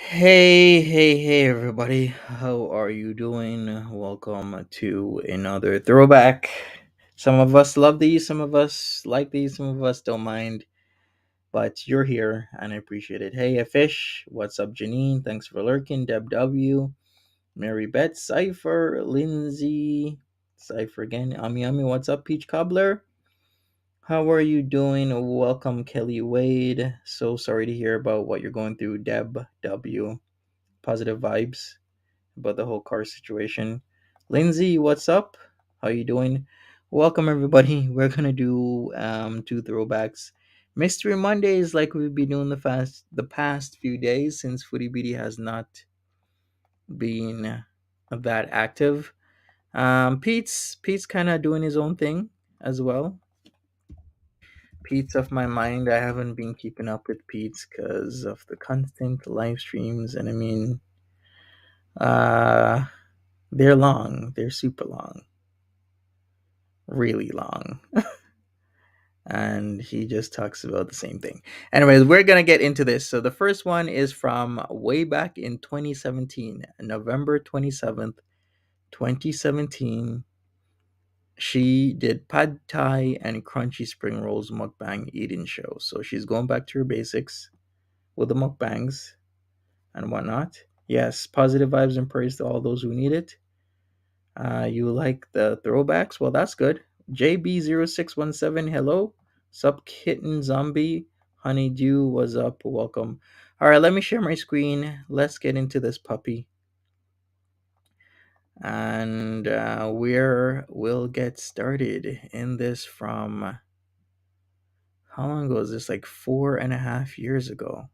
Hey, everybody. How are you doing? Welcome to another throwback. Some of us love these, some of us like these, some of us don't mind, but you're here and I appreciate it. Hey, Fish, what's up, Janine? Thanks for lurking. Deb W, Mary Beth, Cypher, Lindsay, Cypher again. Ami, what's up, Peach Cobbler? How are you doing? Welcome, Kelly Wade. So sorry to hear about what you're going through, Deb W. Positive vibes about the whole car situation. Lindsay, what's up? How you doing? Welcome everybody. We're gonna do two throwbacks. Mystery Mondays like we've been doing the past few days since Foodie BD has not been that active. Pete's kinda doing his own thing as well. Pete's of my mind. I haven't been keeping up with Pete's because of the constant live streams and uh they're long. They're super long. Really long. And he just talks about the same thing. Anyways, we're going to get into this. So the first one is from way back in 2017, November 27th, 2017. She did pad thai and crunchy spring rolls mukbang eating show. So she's going back to her basics with the mukbangs and whatnot. Yes, positive vibes and praise to all those who need it. You like the throwbacks? Well, that's good. JB0617, hello. Sup, kitten zombie. Honeydew, what's up? Welcome. All right, let me share my screen. Let's get into this puppy. And we'll get started in this from how long ago is this? Like 4.5 years ago.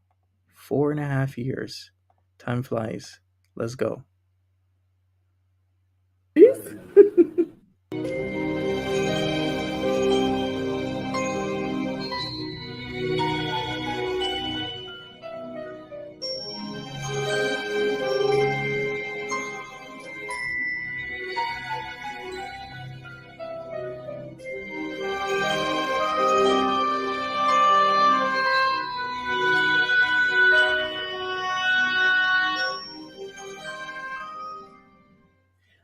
4.5 years. Time flies. Let's go.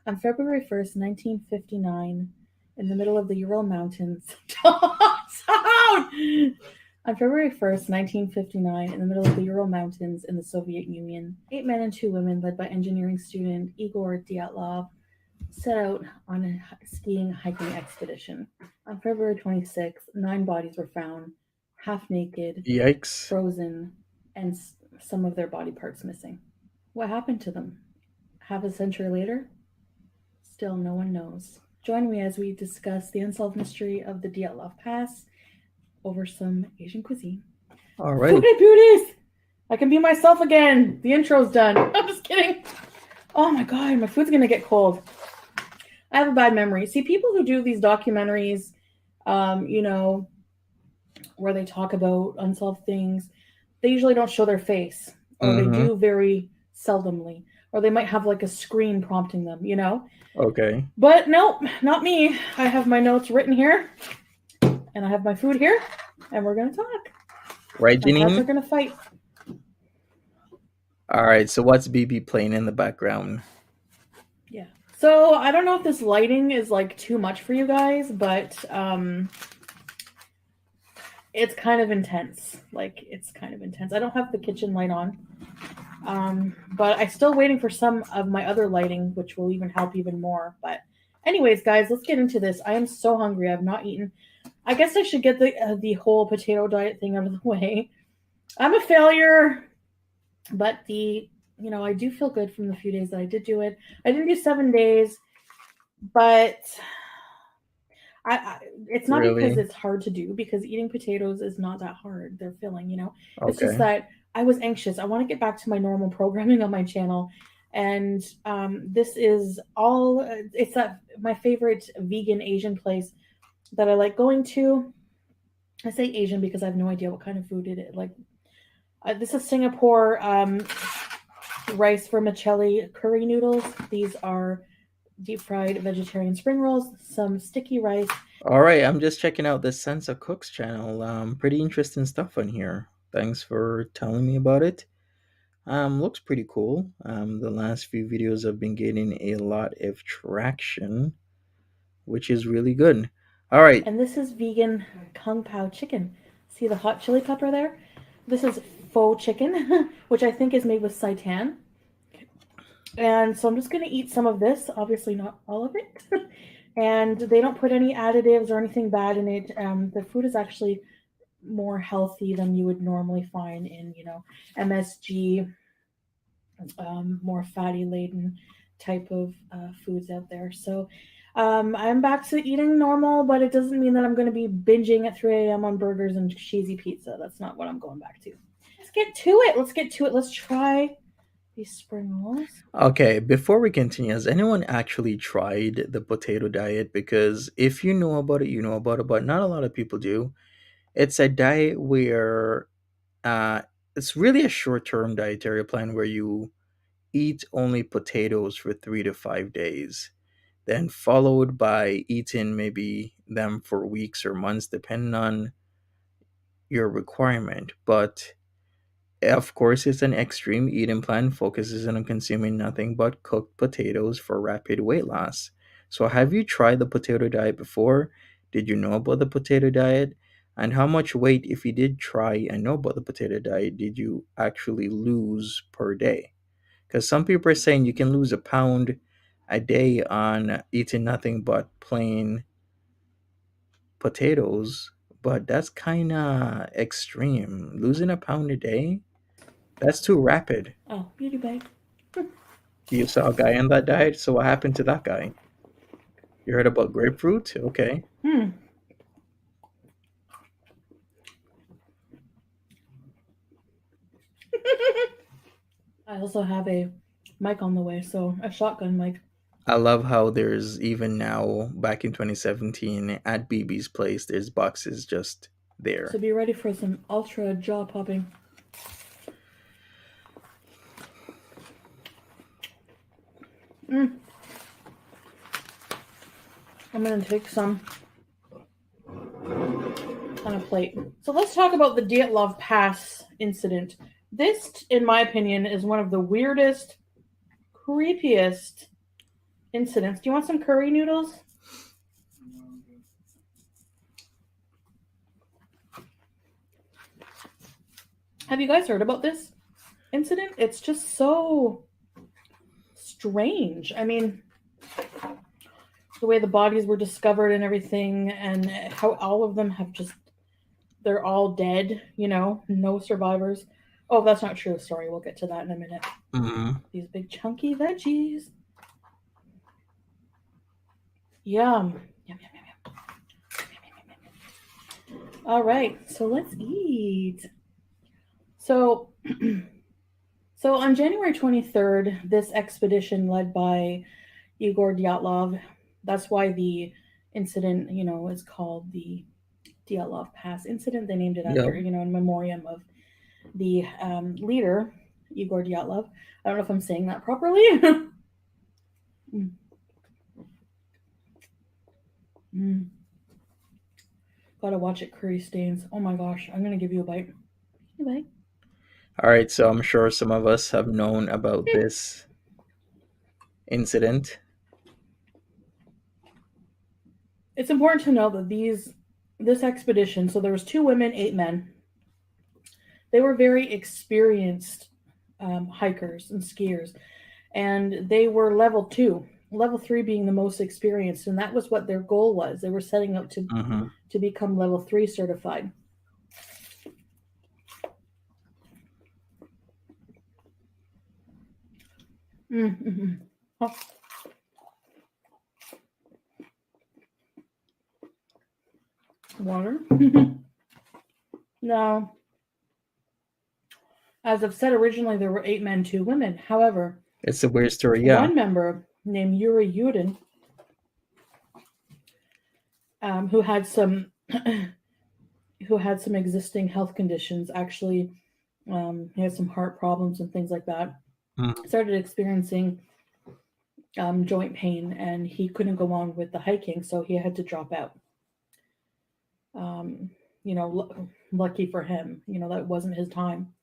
On February 1st, 1959, in the middle of the Ural Mountains. Sound! On February 1st, 1959, in the middle of the Ural Mountains in the Soviet Union, 8 men and 2 women, led by engineering student Igor Dyatlov, set out on a skiing hiking expedition. On February 26th, 9 bodies were found, half naked, Yikes. frozen, and some of their body parts missing. What happened to them? Half a century later? Still, no one knows. Join me as we discuss the unsolved mystery of the Dyatlov Pass over some Asian cuisine. All right. Foodie beauties! I can be myself again. The intro's done. I'm just kidding. Oh my god, my food's gonna get cold. I have a bad memory. See, people who do these documentaries, where they talk about unsolved things, they usually don't show their face, or they do very seldomly, or they might have like a screen prompting them, Okay. But nope, not me. I have my notes written here, and I have my food here, and we're gonna talk. Right, My cats are Janine? gonna fight. All right, so what's BB playing in the background? Yeah. So I don't know if this lighting is like too much for you guys, but it's kind of intense. I don't have the kitchen light on. But I'm still waiting for some of my other lighting, which will even help even more. But anyways, guys, let's get into this. I am so hungry. I've not eaten. I guess I should get the whole potato diet thing out of the way. I'm a failure, but I do feel good from the few days that I did do it. I didn't do 7 days, but it's not Really? because it's hard to do, because eating potatoes is not that hard. They're filling, It's just Okay. that I was anxious. I want to get back to my normal programming on my channel. And this is all, it's my favorite vegan Asian place that I like going to. I say Asian because I have no idea what kind of food it is. Like, this is Singapore rice vermicelli curry noodles. These are deep fried vegetarian spring rolls, some sticky rice. All right, I'm just checking out the Sense of Cooks channel. Pretty interesting stuff on here. Thanks for telling me about it. Looks pretty cool. The last few videos have been getting a lot of traction, which is really good. All right. And this is vegan kung pao chicken. See the hot chili pepper there? This is faux chicken, which I think is made with seitan. And so I'm just going to eat some of this, obviously not all of it. And they don't put any additives or anything bad in it. The food is actually more healthy than you would normally find in, MSG, more fatty laden type of foods out there. So I'm back to eating normal, but it doesn't mean that I'm going to be binging at 3 a.m. on burgers and cheesy pizza. That's not what I'm going back to. Let's get to it. Let's try these spring rolls. Okay, before we continue, has anyone actually tried the potato diet? Because if you know about it, you know about it, but not a lot of people do. It's a diet where uh, it's really a short term dietary plan where you eat only potatoes for 3 to 5 days, then followed by eating maybe them for weeks or months, depending on your requirement. But of course, it's an extreme eating plan, focuses on consuming nothing but cooked potatoes for rapid weight loss. So, have you tried the potato diet before? Did you know about the potato diet? And how much weight, if you did try and know about the potato diet, did you actually lose per day? Because some people are saying you can lose a pound a day on eating nothing but plain potatoes, but that's kind of extreme. Losing a pound a day? That's too rapid. Oh, beauty bag. You saw a guy on that diet, so what happened to that guy? You heard about grapefruit? Okay. Hmm. I also have a mic on the way, so a shotgun mic. I love how there's even now, back in 2017, at BB's place, there's boxes just So there. be ready for some ultra jaw popping. Mm. I'm gonna take some on a plate. So let's talk about the Dyatlov Pass incident. This, in my opinion, is one of the weirdest, creepiest incidents. Do you want some curry noodles? Have you guys heard about this incident? It's just so strange. I mean, the way the bodies were discovered and everything, and how all of them have just, they're all dead, no survivors. Oh, that's not true. Sorry, we'll get to that in a minute. Hmm. These big chunky veggies. Yum. Yum, yum, yum, yum. All right, so let's eat. So, so on January 23rd, this expedition led by Igor Dyatlov, that's why the incident, is called the Dyatlov Pass incident. They named it Yep. after, in memoriam of the leader, Igor Dyatlov. I don't know if I'm saying that properly. Mm. Mm. Gotta watch it, curry stains. Oh my gosh, I'm gonna give you a bite. A bite. All right, so I'm sure some of us have known about this incident. It's important to know that this expedition, so there was 2 women, 8 men. They were very experienced hikers and skiers, and they were level 2, level 3 being the most experienced, and that was what their goal was. They were setting up to Hmm. become level 3 certified. Mm-hmm. Oh, water. Now, as I've said, originally there were 8 men, 2 women. However, It's a weird story, yeah. one member named Yuri Yudin, who had some existing health conditions. Actually, he had some heart problems and things like that. Mhm. Started experiencing joint pain, and he couldn't go on with the hiking, so he had to drop out. Um, lucky for him, that wasn't his time.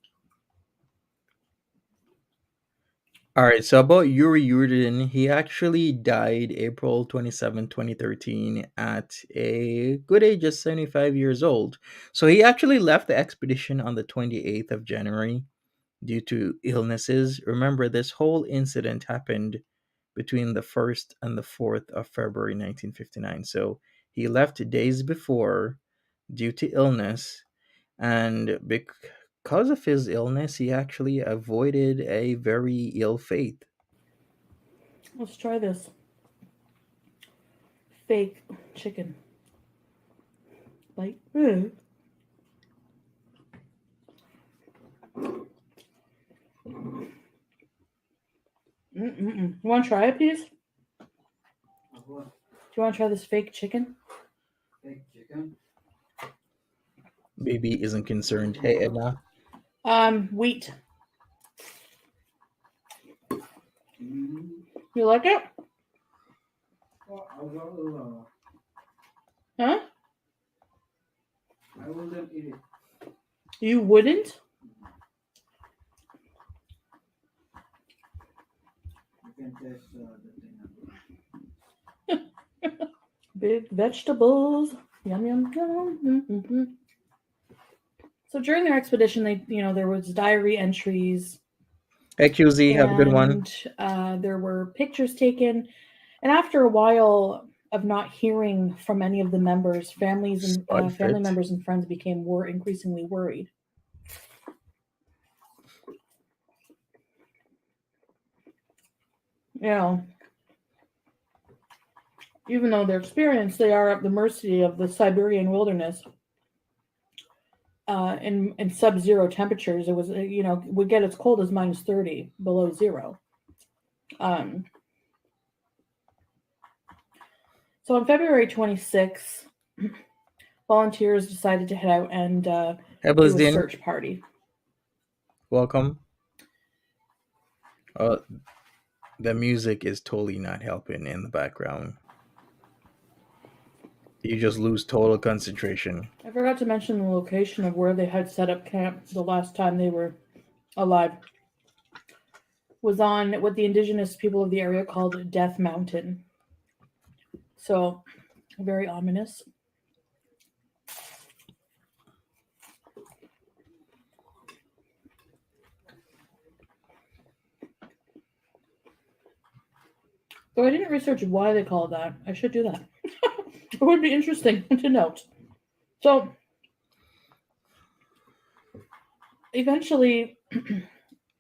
All right, so about Yuri Yudin, he actually died April 27, 2013 at a good age of 75 years old. So he actually left the expedition on the 28th of January due to illnesses. Remember, this whole incident happened between the 1st and the 4th of February 1959. So he left days before due to illness, and because of his illness, he actually avoided a very ill fate. Let's try this fake chicken. Like, You want to try it, please? What? Do you want to try this fake chicken? Fake chicken? Baby isn't concerned. Hey, Edna. Wheat. Mm. You like it? Well, I will, Huh? I wouldn't eat it. You wouldn't? You can taste the thing. Big vegetables. Yum yum yum. So during their expedition, there was diary entries, Hey, QZ, have a good one. and there were pictures taken. And after a while of not hearing from any of the members, family Spudfit. members and friends became increasingly worried. Even though they're experienced, they are at the mercy of the Siberian wilderness. In sub-zero temperatures, it was would get as cold as -30 below zero. So on February 26th, volunteers decided to head out and do a Hebelsdin, search party. welcome. The music is totally not helping in the background. You just lose total concentration. I forgot to mention the location of where they had set up camp the last time they were alive. Was on what the indigenous people of the area called Death Mountain. So, very ominous. So I didn't research why they call it that. I should do that. It would be interesting to note. So, eventually,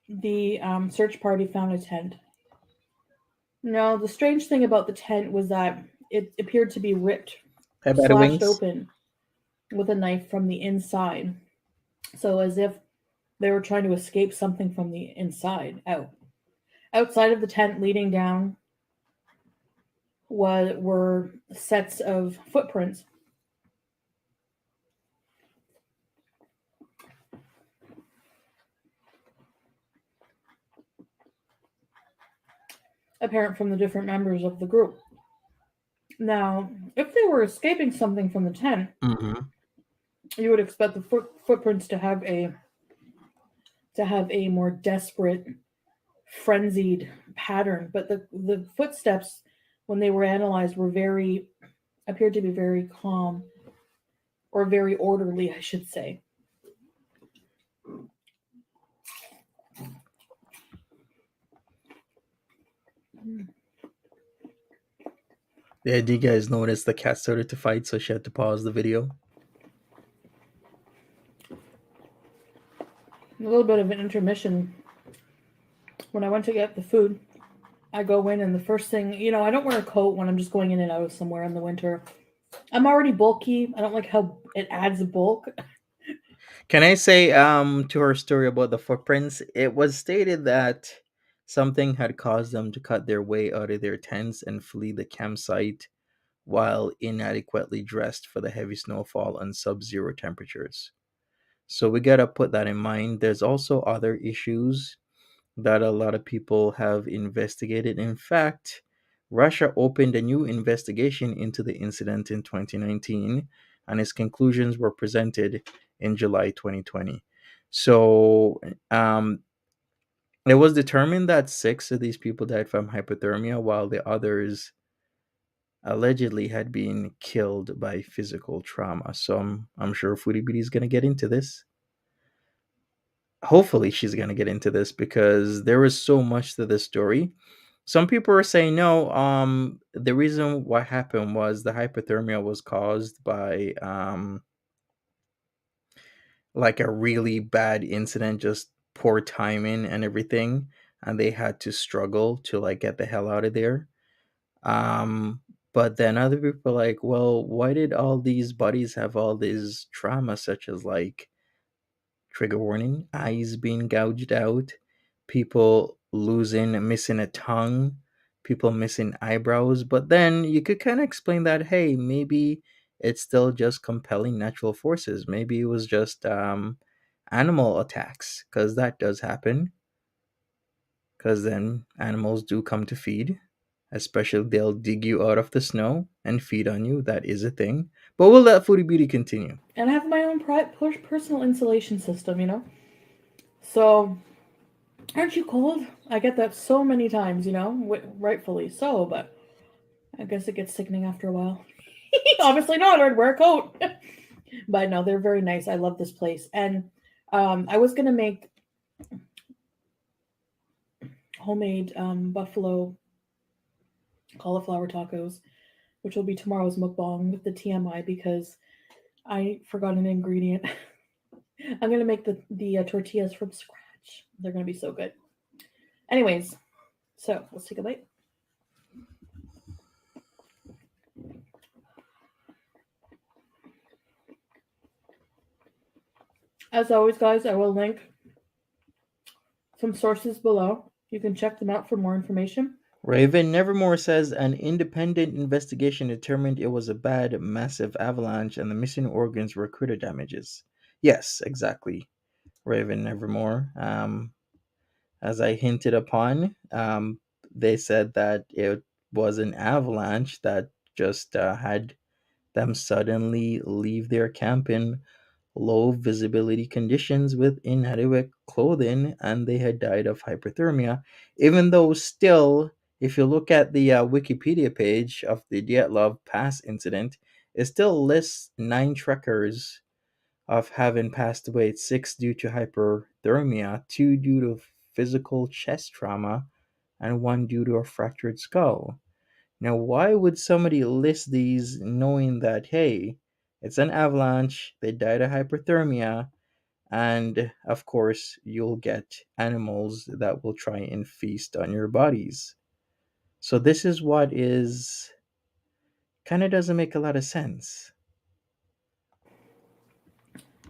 the search party found a tent. Now, the strange thing about the tent was that it appeared to be ripped, Hey, Batty slashed Wings. open with a knife from the inside. So, as if they were trying to escape something from the inside out. Outside of the tent, leading down, were sets of footprints. Apparent from the different members of the group. Now, if they were escaping something from the tent, Mm-hmm. you would expect the footprints to have a more desperate, frenzied pattern. But the footsteps, when they were analyzed, appeared to be very calm, or very orderly, I should say. Yeah, do you guys notice the cat started to fight, so she had to pause the video? A little bit of an intermission. When I went to get the food, I go in, and the first thing, I don't wear a coat when I'm just going in and out of somewhere in the winter. I'm already bulky. I don't like how it adds bulk. Can I say to her story about the footprints? It was stated that something had caused them to cut their way out of their tents and flee the campsite while inadequately dressed for the heavy snowfall and sub-zero temperatures. So we gotta put that in mind. There's also other issues that a lot of people have investigated. In fact, Russia opened a new investigation into the incident in 2019, and its conclusions were presented in July 2020. So, It was determined that 6 of these people died from hypothermia, while the others allegedly had been killed by physical trauma. So I'm sure Foodie Beauty is going to get into this. Hopefully, she's going to get into this because there is so much to this story. Some people are saying no. The reason what happened was the hypothermia was caused by like a really bad incident, just poor timing and everything, and they had to struggle to like get the hell out of there. Um, but then other people are like, well, why did all these bodies have all these trauma, such as like trigger warning, eyes being gouged out, people missing a tongue, people missing eyebrows. But then you could kind of explain that, hey, maybe it's still just compelling natural forces. Maybe it was just animal attacks, because that does happen. Because then animals do come to feed, especially they'll dig you out of the snow and feed on you. That is a thing. But we'll let Foodie Beauty continue. And I have my own personal insulation system, So, aren't you cold? I get that so many times, rightfully so, but I guess it gets sickening after a while. Obviously not, I'd wear a coat. But no, they're very nice. I love this place. And I was going to make homemade buffalo cauliflower tacos, which will be tomorrow's mukbang with the TMI because I forgot an ingredient. I'm going to make the tortillas from scratch. They're going to be so good. Anyways, so let's take a bite. As always, guys, I will link some sources below. You can check them out for more information. Raven Nevermore says an independent investigation determined it was a bad, massive avalanche and the missing organs were critter damages. Yes, exactly. Raven Nevermore. As I hinted upon, they said that it was an avalanche that just had them suddenly leave their camp in low visibility conditions with inadequate clothing, and they had died of hypothermia. Even though, still, if you look at the Wikipedia page of the Dyatlov Pass incident, it still lists 9 trekkers of having passed away, 6 due to hypothermia, 2 due to physical chest trauma, and 1 due to a fractured skull. Now, why would somebody list these knowing that, hey, it's an avalanche, they died of hypothermia, and of course, you'll get animals that will try and feast on your bodies? So, this is what is kind of doesn't make a lot of sense.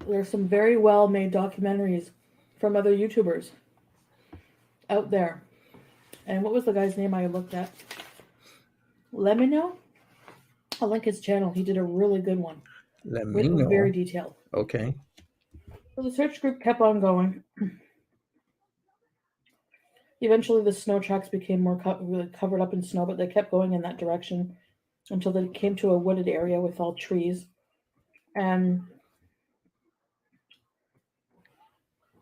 There's some very well made documentaries from other YouTubers out there. And what was the guy's name I looked at? Let me know. I'll link his channel. He did a really good one. Let me know. Very detailed. Okay. So the search group kept on going. Eventually, the snow tracks became more covered up in snow, but they kept going in that direction until they came to a wooded area with all trees. And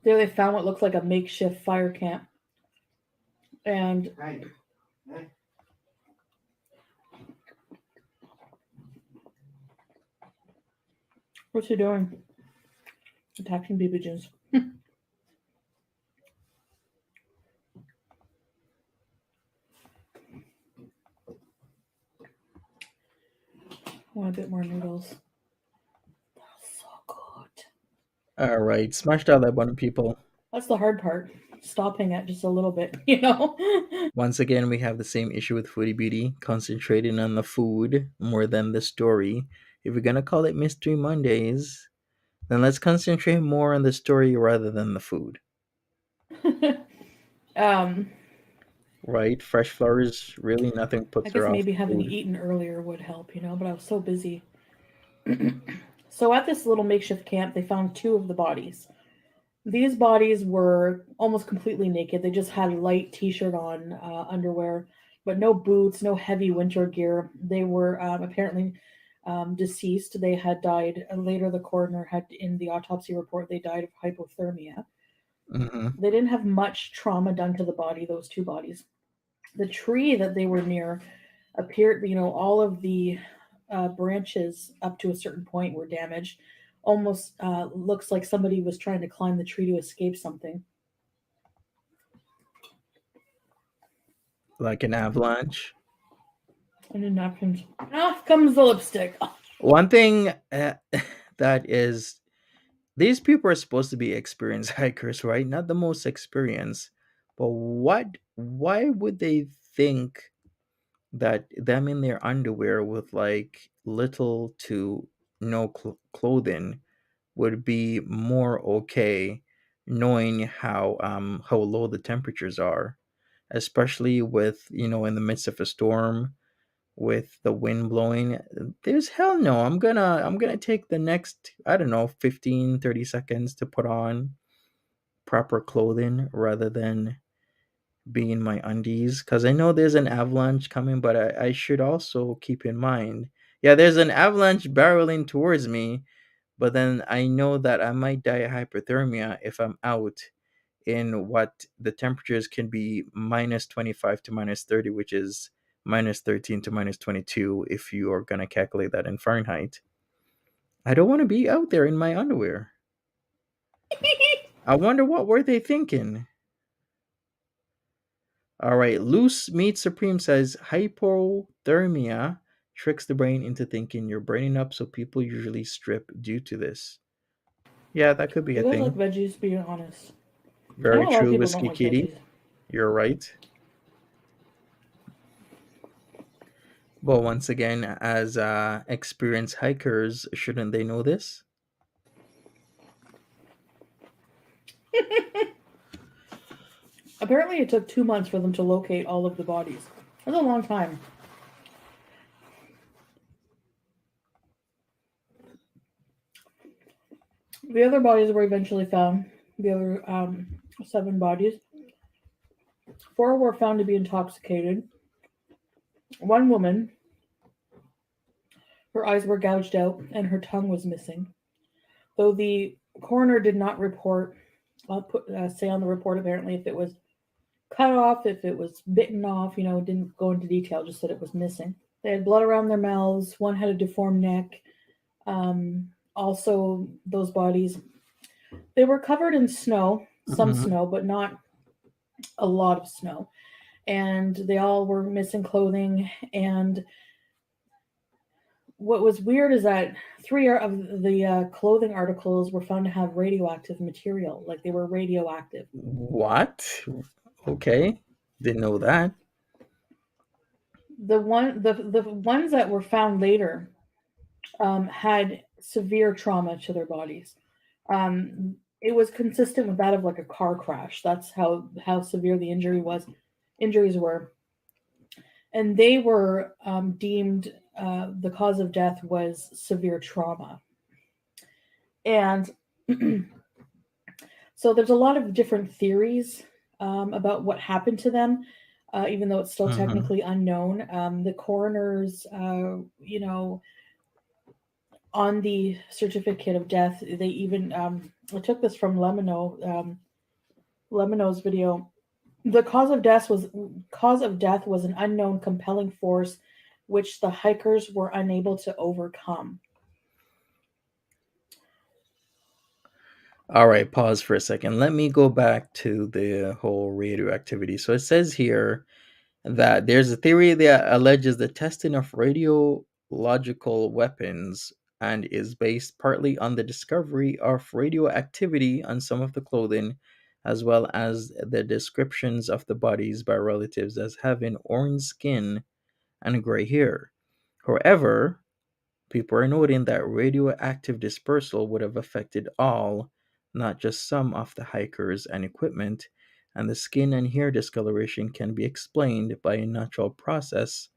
there they found what looked like a makeshift fire camp. And what's he doing? Attacking BB Junes. Want a bit more noodles. That's so good. All right. Smash that like button, people. That's the hard part. Stopping it just a little bit, Once again, we have the same issue with Foodie Beauty, concentrating on the food more than the story. If we're going to call it Mystery Mondays, then let's concentrate more on the story rather than the food. Right? Fresh flowers, really nothing puts her off. Maybe having eaten earlier would help, but I was so busy. So at this little makeshift camp, they found 2 of the bodies. These bodies were almost completely naked. They just had light t-shirt on, underwear, but no boots, no heavy winter gear. They were apparently deceased. They had died. Later, the coroner had, in the autopsy report, they died of hypothermia. Mm-hmm. They didn't have much trauma done to the body, those two bodies. The tree that they were near appeared, all of the branches up to a certain point were damaged. Almost looks like somebody was trying to climb the tree to escape something. Like an avalanche. And then napkins. Off comes the lipstick. One thing that is, these people are supposed to be experienced hikers, right? Not the most experienced, but why would they think that them in their underwear with like little to no clothing would be more okay, knowing how low the temperatures are, especially with, in the midst of a storm with the wind blowing. There's hell no, I'm gonna take the next, I don't know, 15-30 seconds to put on proper clothing rather than be in my undies, because I know there's an avalanche coming, but I should also keep in mind, yeah, there's an avalanche barreling towards me, but then I know that I might die of hypothermia if I'm out in what the temperatures can be -25 to -30, which is -13 to -22 if you are going to calculate that in Fahrenheit. I don't want to be out there in my underwear. I wonder what were they thinking. All right, Loose Meat Supreme says hypothermia tricks the brain into thinking you're burning up, so people usually strip due to this. Yeah, that could be You a guys like thing. veggies, being honest. I Very know a lot of true, people don't Whiskey like Kitty. veggies. You're right. But once again, as experienced hikers, shouldn't they know this? Apparently, it took 2 months for them to locate all of the bodies. That's a long time. The other bodies were eventually found. The other 7 bodies. 4 were found to be intoxicated. One woman, her eyes were gouged out and her tongue was missing. Though the coroner did not say on the report apparently if it was cut off, if it was bitten off, didn't go into detail, just said it was missing. They had blood around their mouths. One had a deformed neck. Also, those bodies, they were covered in snow, some Mhm. snow, but not a lot of snow. And they all were missing clothing. And what was weird is that 3 of the clothing articles were found to have radioactive material, like they were radioactive. What? Okay, didn't know that. The ones that were found later had severe trauma to their bodies. It was consistent with that of like a car crash. That's how severe the injuries were, and they were deemed the cause of death was severe trauma. And so there's a lot of different theories about what happened to them, even though it's still Mhm. technically unknown. The coroners, on the certificate of death, they even I took this from Lemino's video. The cause of death was an unknown compelling force which the hikers were unable to overcome. All right, pause for a second. Let me go back to the whole radioactivity. So it says here that there's a theory that alleges the testing of radiological weapons and is based partly on the discovery of radioactivity on some of the clothing, as well as the descriptions of the bodies by relatives as having orange skin and gray hair. However, people are noting that radioactive dispersal would have affected all, not just some of the hikers and equipment, and the skin and hair discoloration can be explained by a natural process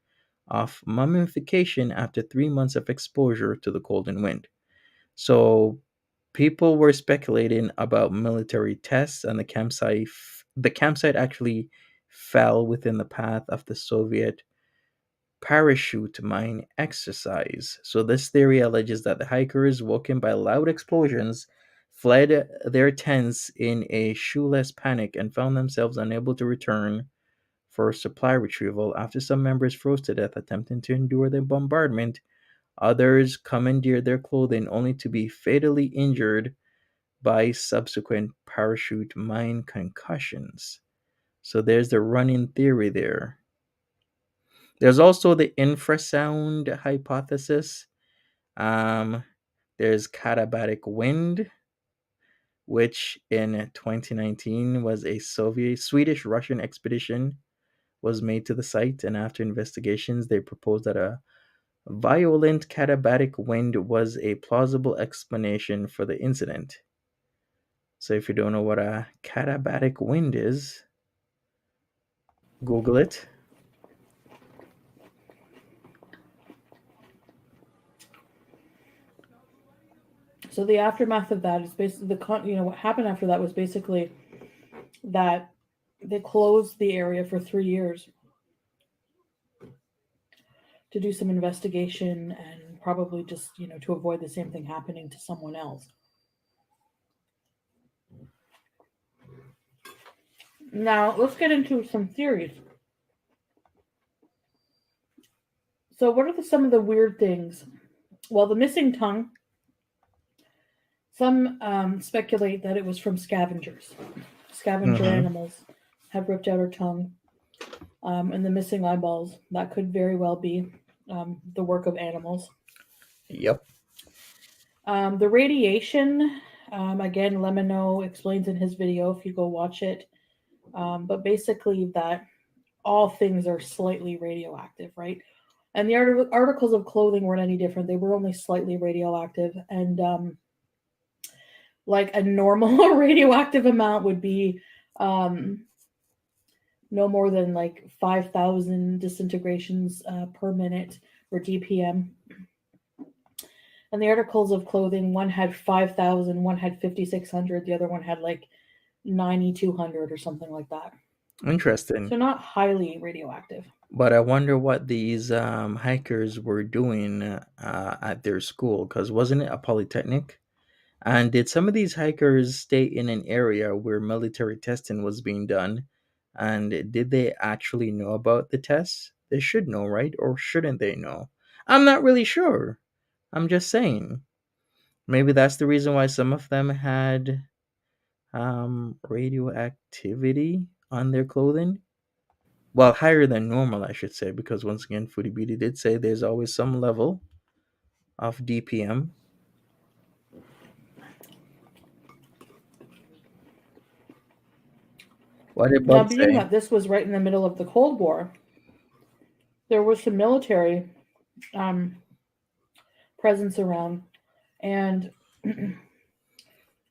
of mummification after 3 months of exposure to the cold and wind. So people were speculating about military tests, and the campsite actually fell within the path of the Soviet parachute mine exercise. So this theory alleges that the hikers, woken by loud explosions, fled their tents in a shoeless panic and found themselves unable to return for supply retrieval after some members froze to death attempting to endure the bombardment. Others commandeered their clothing only to be fatally injured by subsequent parachute mine concussions. So there's the running theory there. There's also the infrasound hypothesis. Um, there's katabatic wind, which in 2019 was a Soviet Swedish Russian expedition was made to the site, and after investigations, they proposed that a violent katabatic wind was a plausible explanation for the incident. So if you don't know what a katabatic wind is, Google it. So the aftermath of that is basically what happened after that was basically that they closed the area for 3 years to do some investigation and probably just, to avoid the same thing happening to someone else. Now, let's get into some theories. So, what are some of the weird things? Well, the missing tongue. Some speculate that it was from scavengers. Scavenger Mm-hmm. animals have ripped out her tongue. And the missing eyeballs. That could very well be the work of animals. Yep. The radiation, again, Lemino explains in his video if you go watch it. But basically, that all things are slightly radioactive, right? And the articles of clothing weren't any different. They were only slightly radioactive. And like a normal radioactive amount would be no more than like 5,000 disintegrations per minute, or DPM. And the articles of clothing, one had 5,000, one had 5,600, the other one had like 9,200 or something like that. Interesting. So not highly radioactive. But I wonder what these hikers were doing at their school, because wasn't it a polytechnic? And did some of these hikers stay in an area where military testing was being done? And did they actually know about the tests? They should know, right? Or shouldn't they know? I'm not really sure. I'm just saying. Maybe that's the reason why some of them had radioactivity on their clothing. Well, higher than normal, I should say, because once again, Foodie Beauty did say there's always some level of DPM. What did Now, Bug being say? that this was right in the middle of the Cold War, there was some military presence around. And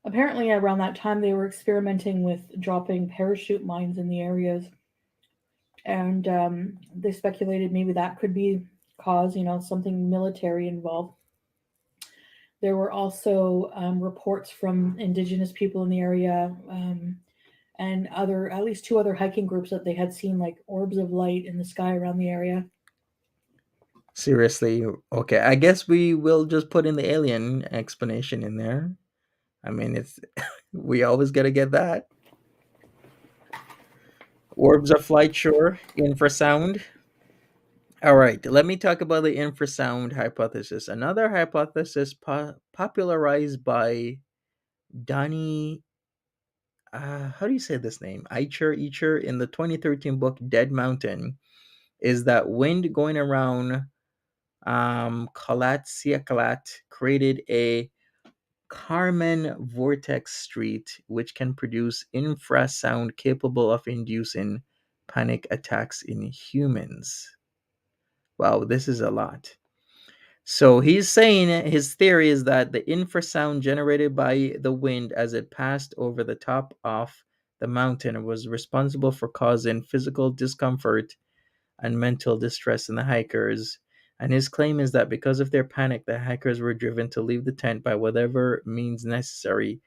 apparently, around that time, they were experimenting with dropping parachute mines in the areas. And they speculated maybe that could be cause, something military involved. There were also reports from indigenous people in the area and at least 2 other hiking groups that they had seen like orbs of light in the sky around the area. Seriously, okay. I guess we will just put in the alien explanation in there. I mean, it's we always gotta get that. Orbs of light, sure. Infrasound. All right, let me talk about the infrasound hypothesis. Another hypothesis popularized by Donnie, how do you say this name? Eicher in the 2013 book Dead Mountain, is that wind going around Kalat Siakalat created a Kármán vortex street, which can produce infrasound capable of inducing panic attacks in humans. Wow, this is a lot. So he's saying his theory is that the infrasound generated by the wind as it passed over the top of the mountain was responsible for causing physical discomfort and mental distress in the hikers. And his claim is that because of their panic, the hikers were driven to leave the tent by whatever means necessary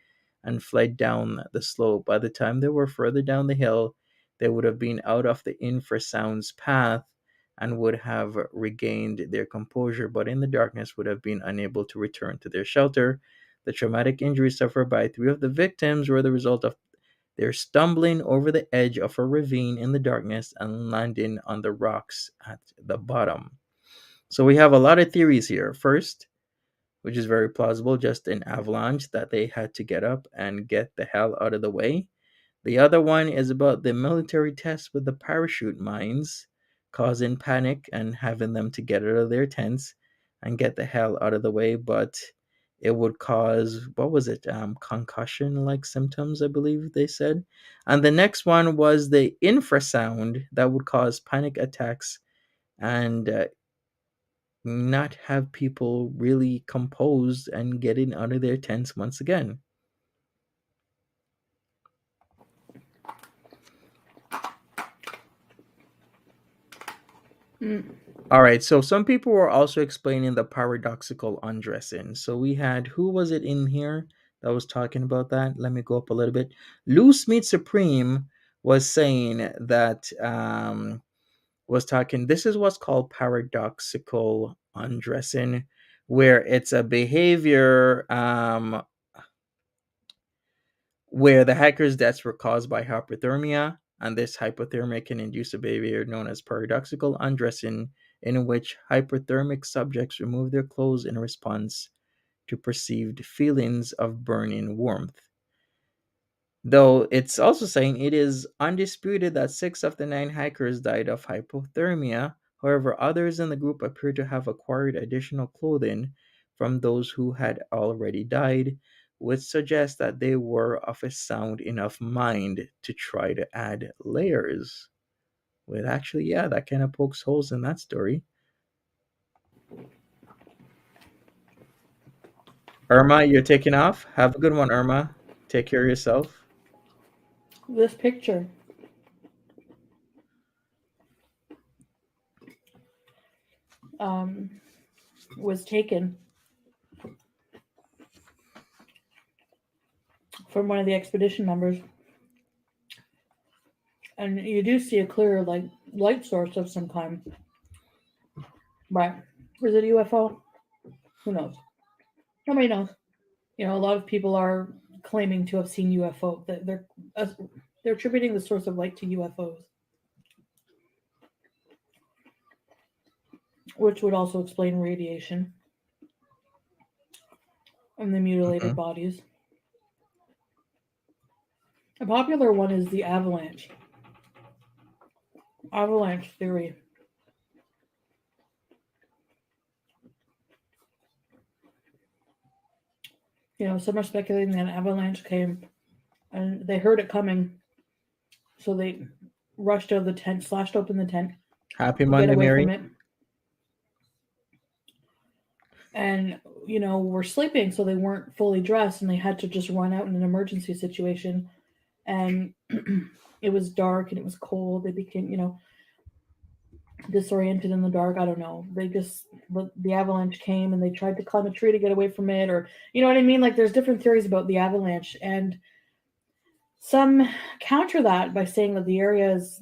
and fled down the slope. By the time they were further down the hill, they would have been out of the infrasound's path and would have regained their composure, but in the darkness would have been unable to return to their shelter. The traumatic injuries suffered by 3 of the victims were the result of their stumbling over the edge of a ravine in the darkness and landing on the rocks at the bottom. So we have a lot of theories here. First, which is very plausible, just an avalanche that they had to get up and get the hell out of the way. The other one is about the military test with the parachute mines, causing panic and having them to get out of their tents and get the hell out of the way. But it would cause, what was it, concussion like symptoms, I believe they said. And the next one was the infrasound that would cause panic attacks and not have people really composed and getting out of their tents once again. All right, so some people were also explaining the paradoxical undressing. So we had, who was it in here that was talking about that? Let me go up a little bit. Loose Meat Supreme was saying that, was talking, this is what's called paradoxical undressing, where it's a behavior where the hiker's deaths were caused by hypothermia, and this hypothermia can induce a behavior known as paradoxical undressing, in which hypothermic subjects remove their clothes in response to perceived feelings of burning warmth. Though it's also saying it is undisputed that 6 of the 9 hikers died of hypothermia. However, others in the group appear to have acquired additional clothing from those who had already died, which suggests that they were of a sound enough mind to try to add layers. Well, actually, yeah, that kind of pokes holes in that story. Irma, you're taking off. Have a good one, Irma. Take care of yourself. This picture was taken from one of the expedition members, and you do see a clear light source of some kind. But is it a UFO? Who knows? Nobody knows. A lot of people are claiming to have seen UFO. They're attributing the source of light to UFOs, which would also explain radiation and the mutilated bodies. A popular one is the avalanche theory. Some are speculating that an avalanche came and they heard it coming, so they rushed out of the tent, slashed open the tent, Happy get Monday, away Mary. from it, and were sleeping, so they weren't fully dressed, and they had to just run out in an emergency situation. And it was dark and it was cold. They became disoriented in the dark. I don't know. The avalanche came and they tried to climb a tree to get away from it, or you know what I mean. Like, there's different theories about the avalanche, and some counter that by saying that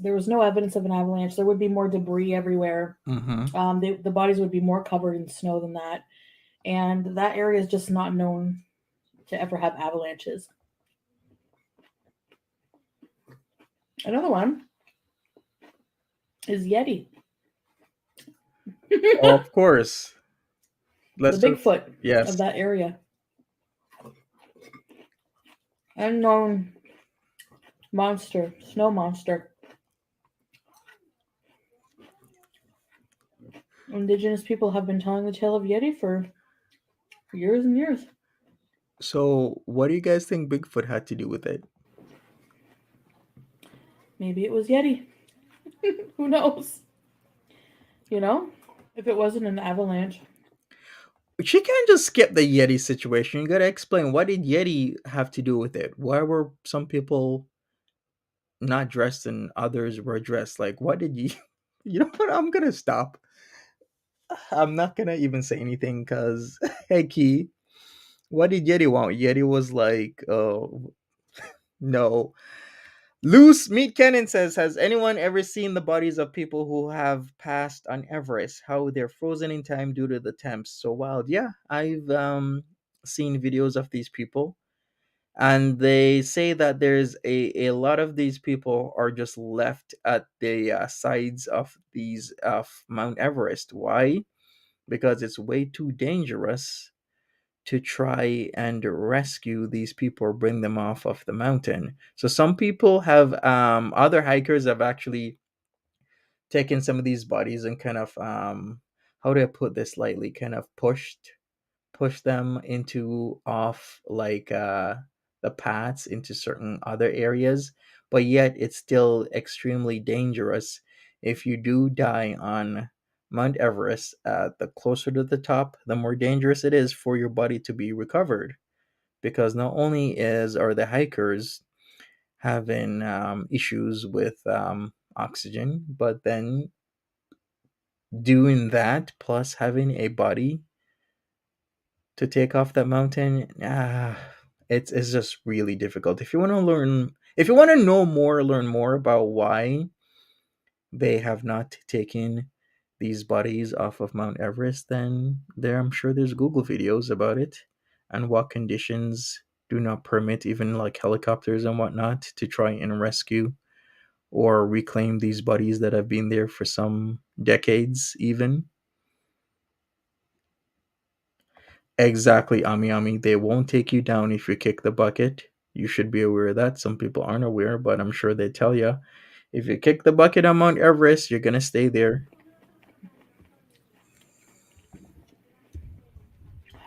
there was no evidence of an avalanche. There would be more debris everywhere. The bodies would be more covered in snow than that, and that area is just not known to ever have avalanches. Another one is Yeti. Oh, of course. The Bigfoot yes. of that area. Unknown monster, snow monster. Indigenous people have been telling the tale of Yeti for years and years. So, what do you guys think Bigfoot had to do with it? Maybe it was Yeti. Who knows? If it wasn't an avalanche. But you can't just skip the Yeti situation. You gotta explain, what did Yeti have to do with it? Why were some people not dressed and others were dressed? Like, what did you? You know what? I'm gonna stop. I'm not gonna even say anything because, hey, Key, what did Yeti want? Yeti was like, oh, no. Loose Meat Cannon says, has anyone ever seen the bodies of people who have passed on Everest? How they're frozen in time due to the temps so wild? Yeah, seen videos of these people, and they say that there's a lot of these people are just left at the sides of these of Mount Everest. Why? Because it's way too dangerous to try and rescue these people or bring them off of the mountain. So some people have other hikers have actually taken some of these bodies and kind of how do I put this lightly, kind of push them into off like the paths into certain other areas, but yet it's still extremely dangerous. If you do die on Mount Everest, the closer to the top, the more dangerous it is for your body to be recovered, because not only is are the hikers having issues with oxygen, but then doing that plus having a body to take off that mountain, it's just really difficult. If you want to learn, if you want to know more, learn more about why they have not taken these bodies off of Mount Everest, then there I'm sure there's Google videos about it and what conditions do not permit even like helicopters and whatnot to try and rescue or reclaim these bodies that have been there for some decades even. Exactly, Ami Ami. They won't take you down if you kick the bucket. You should be aware of that. Some people aren't aware, but I'm sure they tell you. If you kick the bucket on Mount Everest, you're gonna stay there.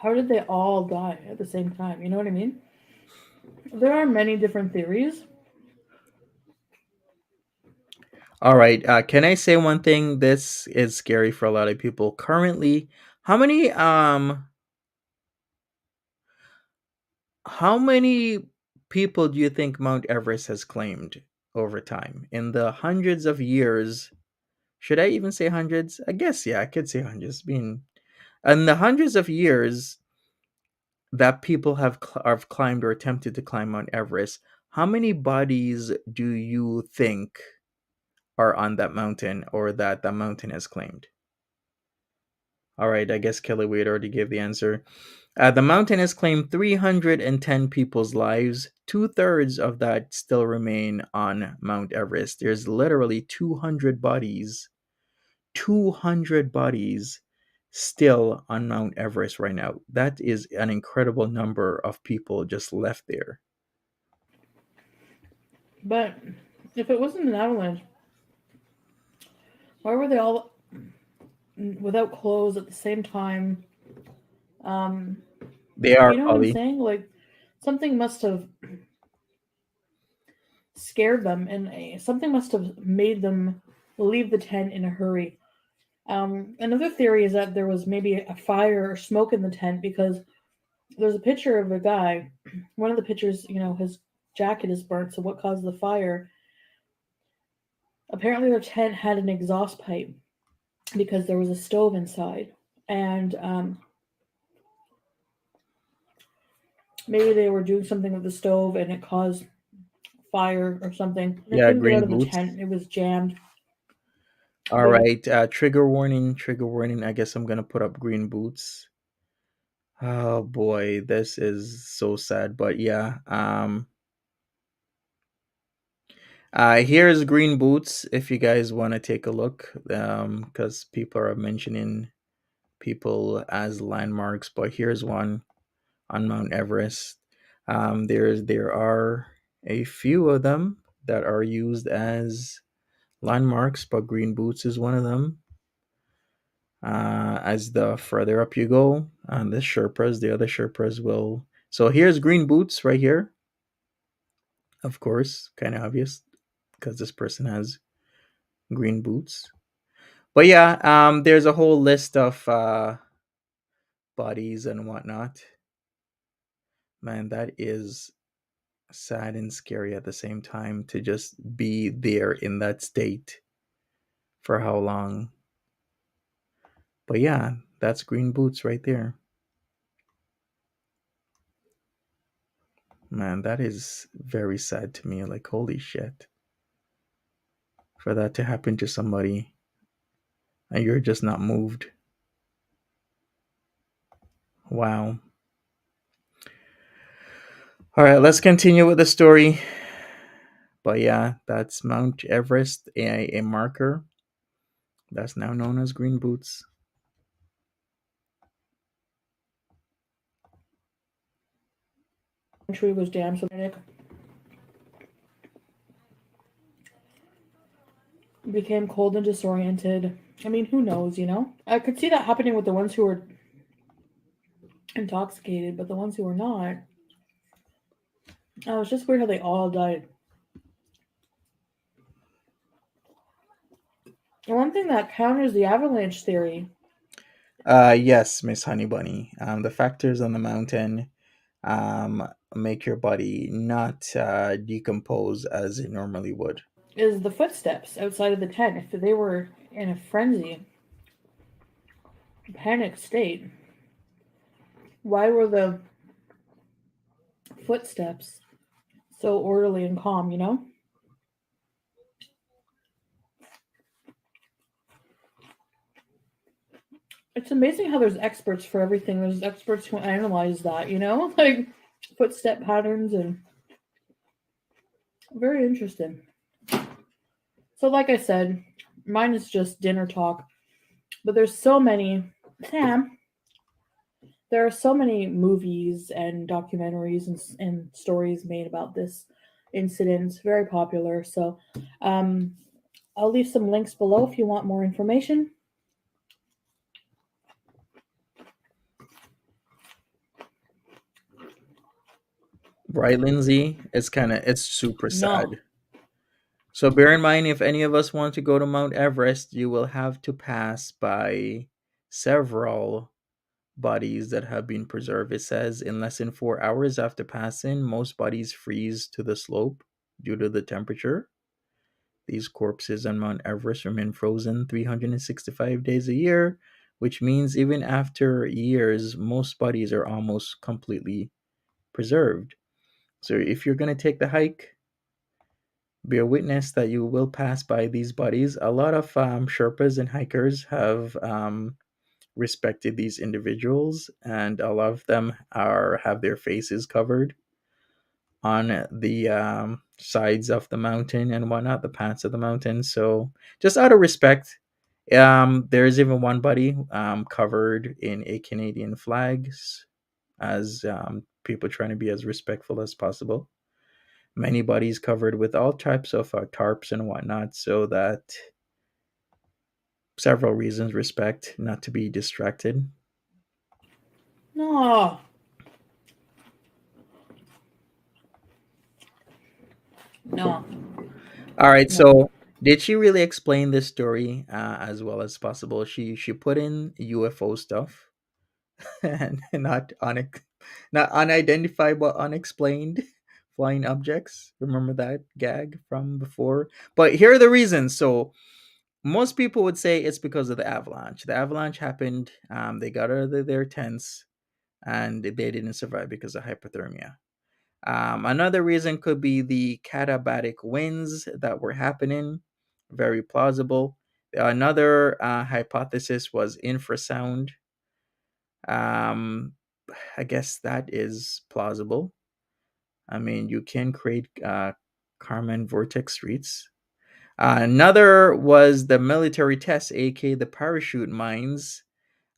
How did they all die at the same time? You know what I mean? There are many different theories. All right. Can I say one thing? This is scary for a lot of people. Currently, how many how many people do you think Mount Everest has claimed over time in the hundreds of years? Should I even say hundreds? I guess yeah, I could say hundreds. Being in the hundreds of years that people have climbed or attempted to climb Mount Everest, how many bodies do you think are on that mountain or that the mountain has claimed? All right, I guess Kelly Wade already gave the answer. The mountain has claimed 310 people's lives. Two-thirds of that still remain on Mount Everest. There's literally 200 bodies, 200 bodies still on Mount Everest right now. That is an incredible number of people just left there. But if it wasn't an avalanche, why were they all without clothes at the same time? Um, They are you know what I'm Polly. saying? Like something must have scared them, and something must have made them leave the tent in a hurry. Another theory is that there was maybe a fire or smoke in the tent because there's a picture of a guy. One of the pictures, his jacket is burnt. So what caused the fire? Apparently, their tent had an exhaust pipe because there was a stove inside, and maybe they were doing something with the stove and it caused fire or something. They Yeah, couldn't get out green of the boots. tent; it was jammed. All They right, trigger warning, trigger warning. I guess I'm gonna put up green boots. Oh boy, this is so sad, but yeah. Here's green boots if you guys want to take a look. Because people are mentioning people as landmarks, but here's one on Mount Everest. There are a few of them that are used as landmarks, but green boots is one of them. As the further up you go, and the other Sherpas will. So here's green boots right here. Of course, kind of obvious because this person has green boots. But yeah, there's a whole list of bodies and whatnot. Man, that is sad and scary at the same time to just be there in that state for how long. But yeah, that's green boots right there. Man, that is very sad to me. Like, holy shit. For that to happen to somebody and you're just not moved. Wow. All right, let's continue with the story. But yeah, that's Mount Everest, a marker that's now known as Green Boots. Tree was damn so became cold and disoriented. I mean, who knows, you know? I could see that happening with the ones who were intoxicated, but the ones who were not. Oh, it's just weird how they all died. And one thing that counters the avalanche theory Yes, Miss Honey Bunny. The factors on the mountain um, make your body not decompose as it normally would. is the footsteps outside of the tent. If they were in a frenzy, panic state, why were the footsteps so orderly and calm, you know? It's amazing how there's experts for everything. There's experts who analyze that, you know? Like footstep patterns and very interesting. So like I said, mine is just dinner talk. But there's so many Sam, there are so many movies and documentaries and stories made about this incident. Very popular. So um I'll leave some links below if you want more information. Right, Lindsay? It's super No. sad. So bear in mind, if any of us want to go to Mount Everest, you will have to pass by several bodies that have been preserved. It says in less than 4 hours after passing, most bodies freeze to the slope due to the temperature. These corpses on Mount Everest remain frozen 365 days a year, which means even after years, most bodies are almost completely preserved. So if you're going to take the hike, be a witness that you will pass by these bodies. A lot of Sherpas and hikers have respected these individuals, and a lot of them are have their faces covered on the sides of the mountain and whatnot, the paths of the mountain. So just out of respect, there is even one body covered in a Canadian flags as people trying to be as respectful as possible. Many bodies covered with all types of tarps and whatnot, so that several reasons respect, not to be distracted. No. No. All right, No. so did she really explain this story as well as possible? She put in UFO stuff and not unidentified but unexplained flying objects. Remember that gag from before? But here are the reasons. So most people would say it's because of the avalanche. The avalanche happened. They got out of their tents and they didn't survive because of hypothermia. Another reason could be the katabatic winds that were happening. Very plausible. Another hypothesis was infrasound. Um, I guess that is plausible. I mean, you can create Karman vortex streets. Another was the military test, aka the parachute mines.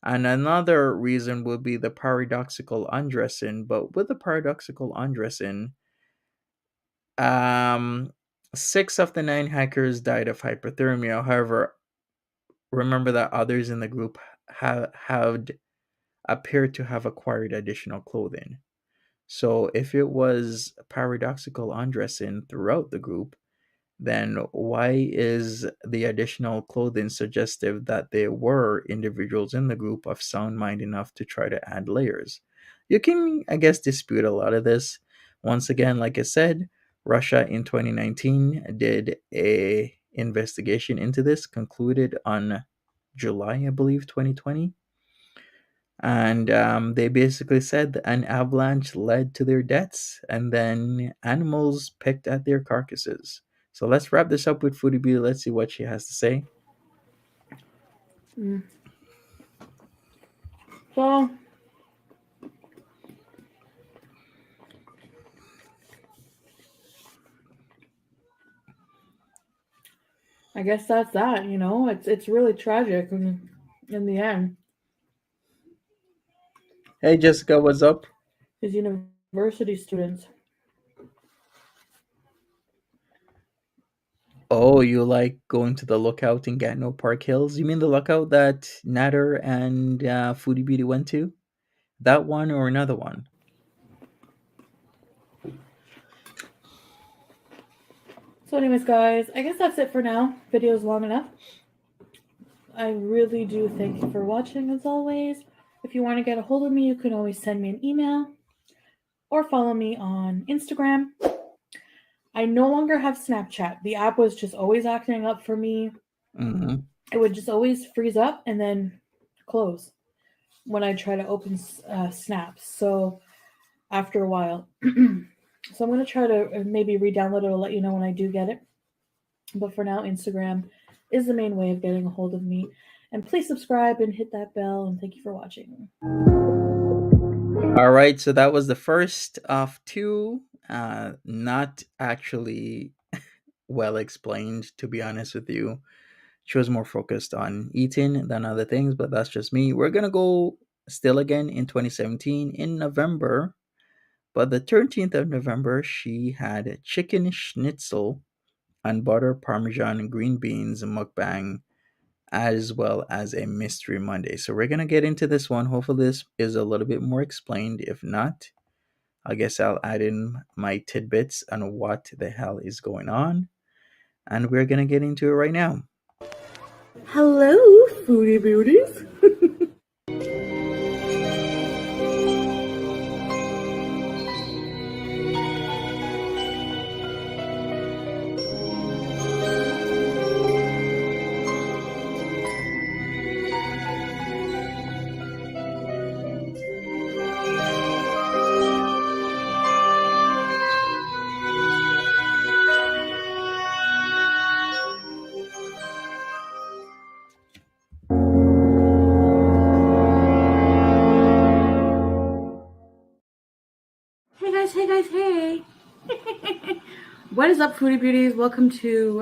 And another reason would be the paradoxical undressing. But with the paradoxical undressing, Um, 6 of the 9 hackers died of hypothermia. However, remember that others in the group had appeared to have acquired additional clothing. So, if it was paradoxical undressing throughout the group, then why is the additional clothing suggestive that there were individuals in the group of sound mind enough to try to add layers? You can, I guess, dispute a lot of this. Once again, like I said, Russia in 2019 did a investigation into this, concluded on July, I believe, 2020, and they basically said an avalanche led to their deaths and then animals picked at their carcasses. So let's wrap this up with Foodie B. Let's see what she has to say. Mm. So I guess that's that. You know, it's really tragic in the end. Hey, Jessica, what's up? His university students. Oh, you like going to the lookout in Gatineau Park Hills? You mean the lookout that Natter and Foodie Beauty went to? That one or another one? So, anyways, guys, I guess that's it for now. Video's long enough. I really do thank you for watching as always. If you want to get a hold of me, you can always send me an email or follow me on Instagram. I no longer have Snapchat. The app was just always acting up for me. Mm-hmm. It would just always freeze up and then close when I try to open snaps. So after a while. So I'm going to try to maybe re-download it or let you know when I do get it. But for now, Instagram is the main way of getting a hold of me. And please subscribe and hit that bell. And thank you for watching. All right, so that was the first of two. Not actually well explained, to be honest with you. She was more focused on eating than other things, but that's just me. We're gonna go still again in 2017 in November, but the 13th of November she had chicken schnitzel and butter parmesan green beans mukbang, as well as a mystery Monday. So we're gonna get into this one. Hopefully this is a little bit more explained. If not, I guess I'll add in my tidbits on what the hell is going on. And we're gonna get into it right now. Hello, foodie beauties. Hey guys, hey. What is up, foodie beauties? Welcome to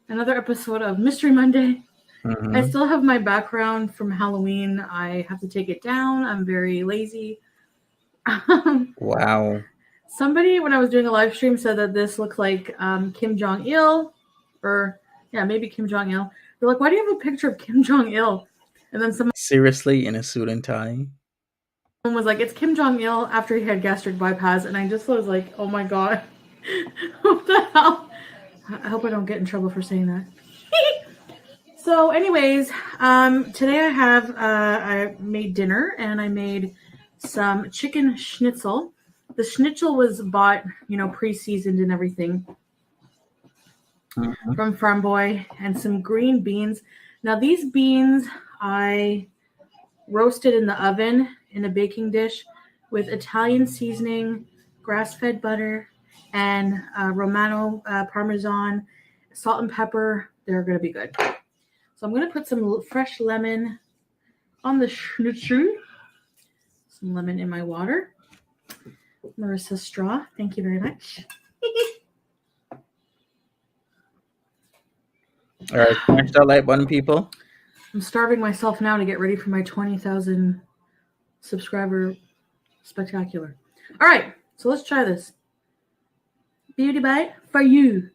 another episode of Mystery Monday. Mm-hmm. I still have my background from Halloween. I have to take it down. I'm very lazy. Wow. Somebody, when I was doing a live stream, said that this looked like Kim Jong-il, or yeah, maybe Kim Jong-il. They're like, why do you have a picture of Kim Jong-il? And then someone Seriously, in a suit and tie? was like, it's Kim Jong-il after he had gastric bypass. And I just was like, oh my God, what the hell? I hope I don't get in trouble for saying that. So anyways, today I made dinner and I made some chicken schnitzel. The schnitzel was bought, pre-seasoned and everything from Farm Boy, and some green beans. Now these beans I roasted in the oven in a baking dish with Italian seasoning, grass-fed butter, and Romano Parmesan, salt and pepper. They're going to be good. So I'm going to put some fresh lemon on the schnitzel. Some lemon in my water. Marissa Straw, thank you very much. All right, smash that like button, people. I'm starving myself now to get ready for my 20,000 subscriber spectacular. All right, so let's try this. Beauty bite for you.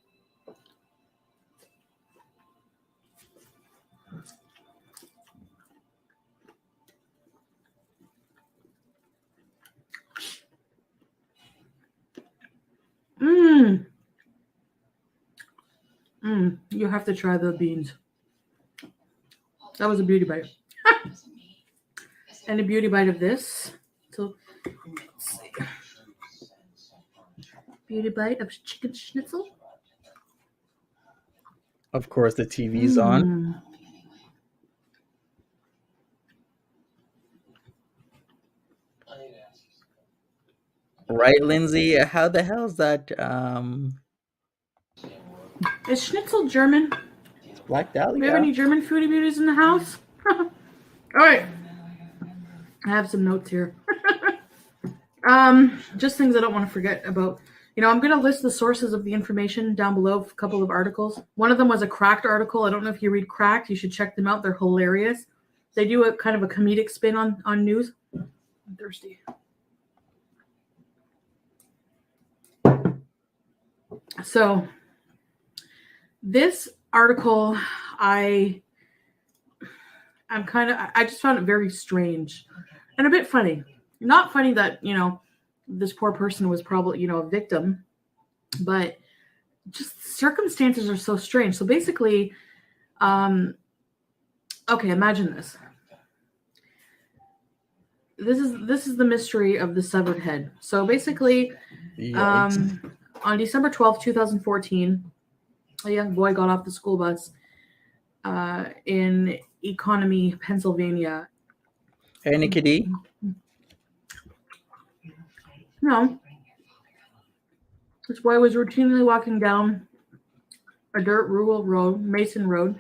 You have to try the beans. That was a beauty bite. And a beauty bite of this. So, let's see. Beauty bite of chicken schnitzel. Of course, the TV's on. Right, Lindsay? How the hell is that? Is schnitzel German? It's Black Do we have Dahlia. any German foodie beauties in the house? All right. I have some notes here. Just things I don't want to forget about I'm going to list the sources of the information down below, a couple of articles. One of them was a Cracked article. I don't know if you read Cracked. You should check them out. They're hilarious. They do a kind of a comedic spin on news. I'm thirsty. So this article, I just found it very strange and a bit funny. Not funny that, this poor person was probably, a victim, but just circumstances are so strange. So basically, okay, imagine this. This is the mystery of the severed head. So basically, on December 12th, 2014, a young boy got off the school bus in Economy, Pennsylvania. Hey, Nikki D. No. This boy was routinely walking down a dirt rural road, Mason Road,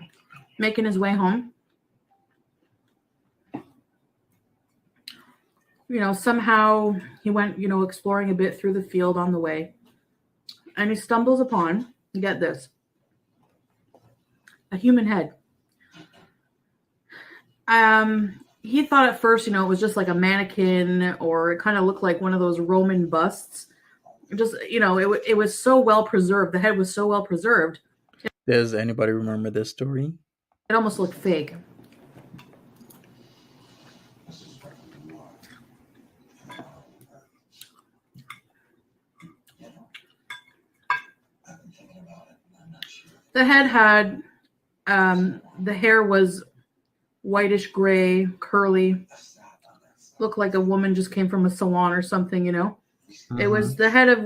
making his way home. Somehow he went, exploring a bit through the field on the way. And he stumbles upon, get this, a human head. He thought at first, it was just like a mannequin, or it kind of looked like one of those Roman busts. Just, it was so well preserved. The head was so well preserved. Does anybody remember this story? It almost looked fake. The head had, the hair was whitish gray, curly, looked like a woman just came from a salon or something, Mm-hmm. It was the head of,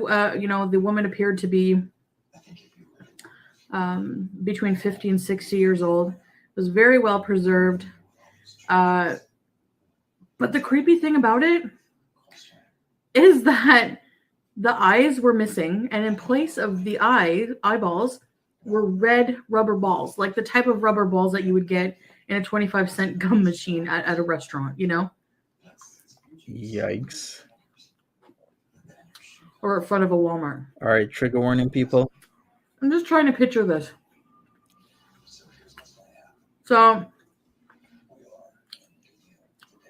the woman appeared to be between 50 and 60 years old. It was very well preserved. But the creepy thing about it is that the eyes were missing, and in place of the eyeballs were red rubber balls, like the type of rubber balls that you would get in a 25-cent gum machine at a restaurant, Yikes. Or in front of a Walmart. All right, trigger warning, people. I'm just trying to picture this. So,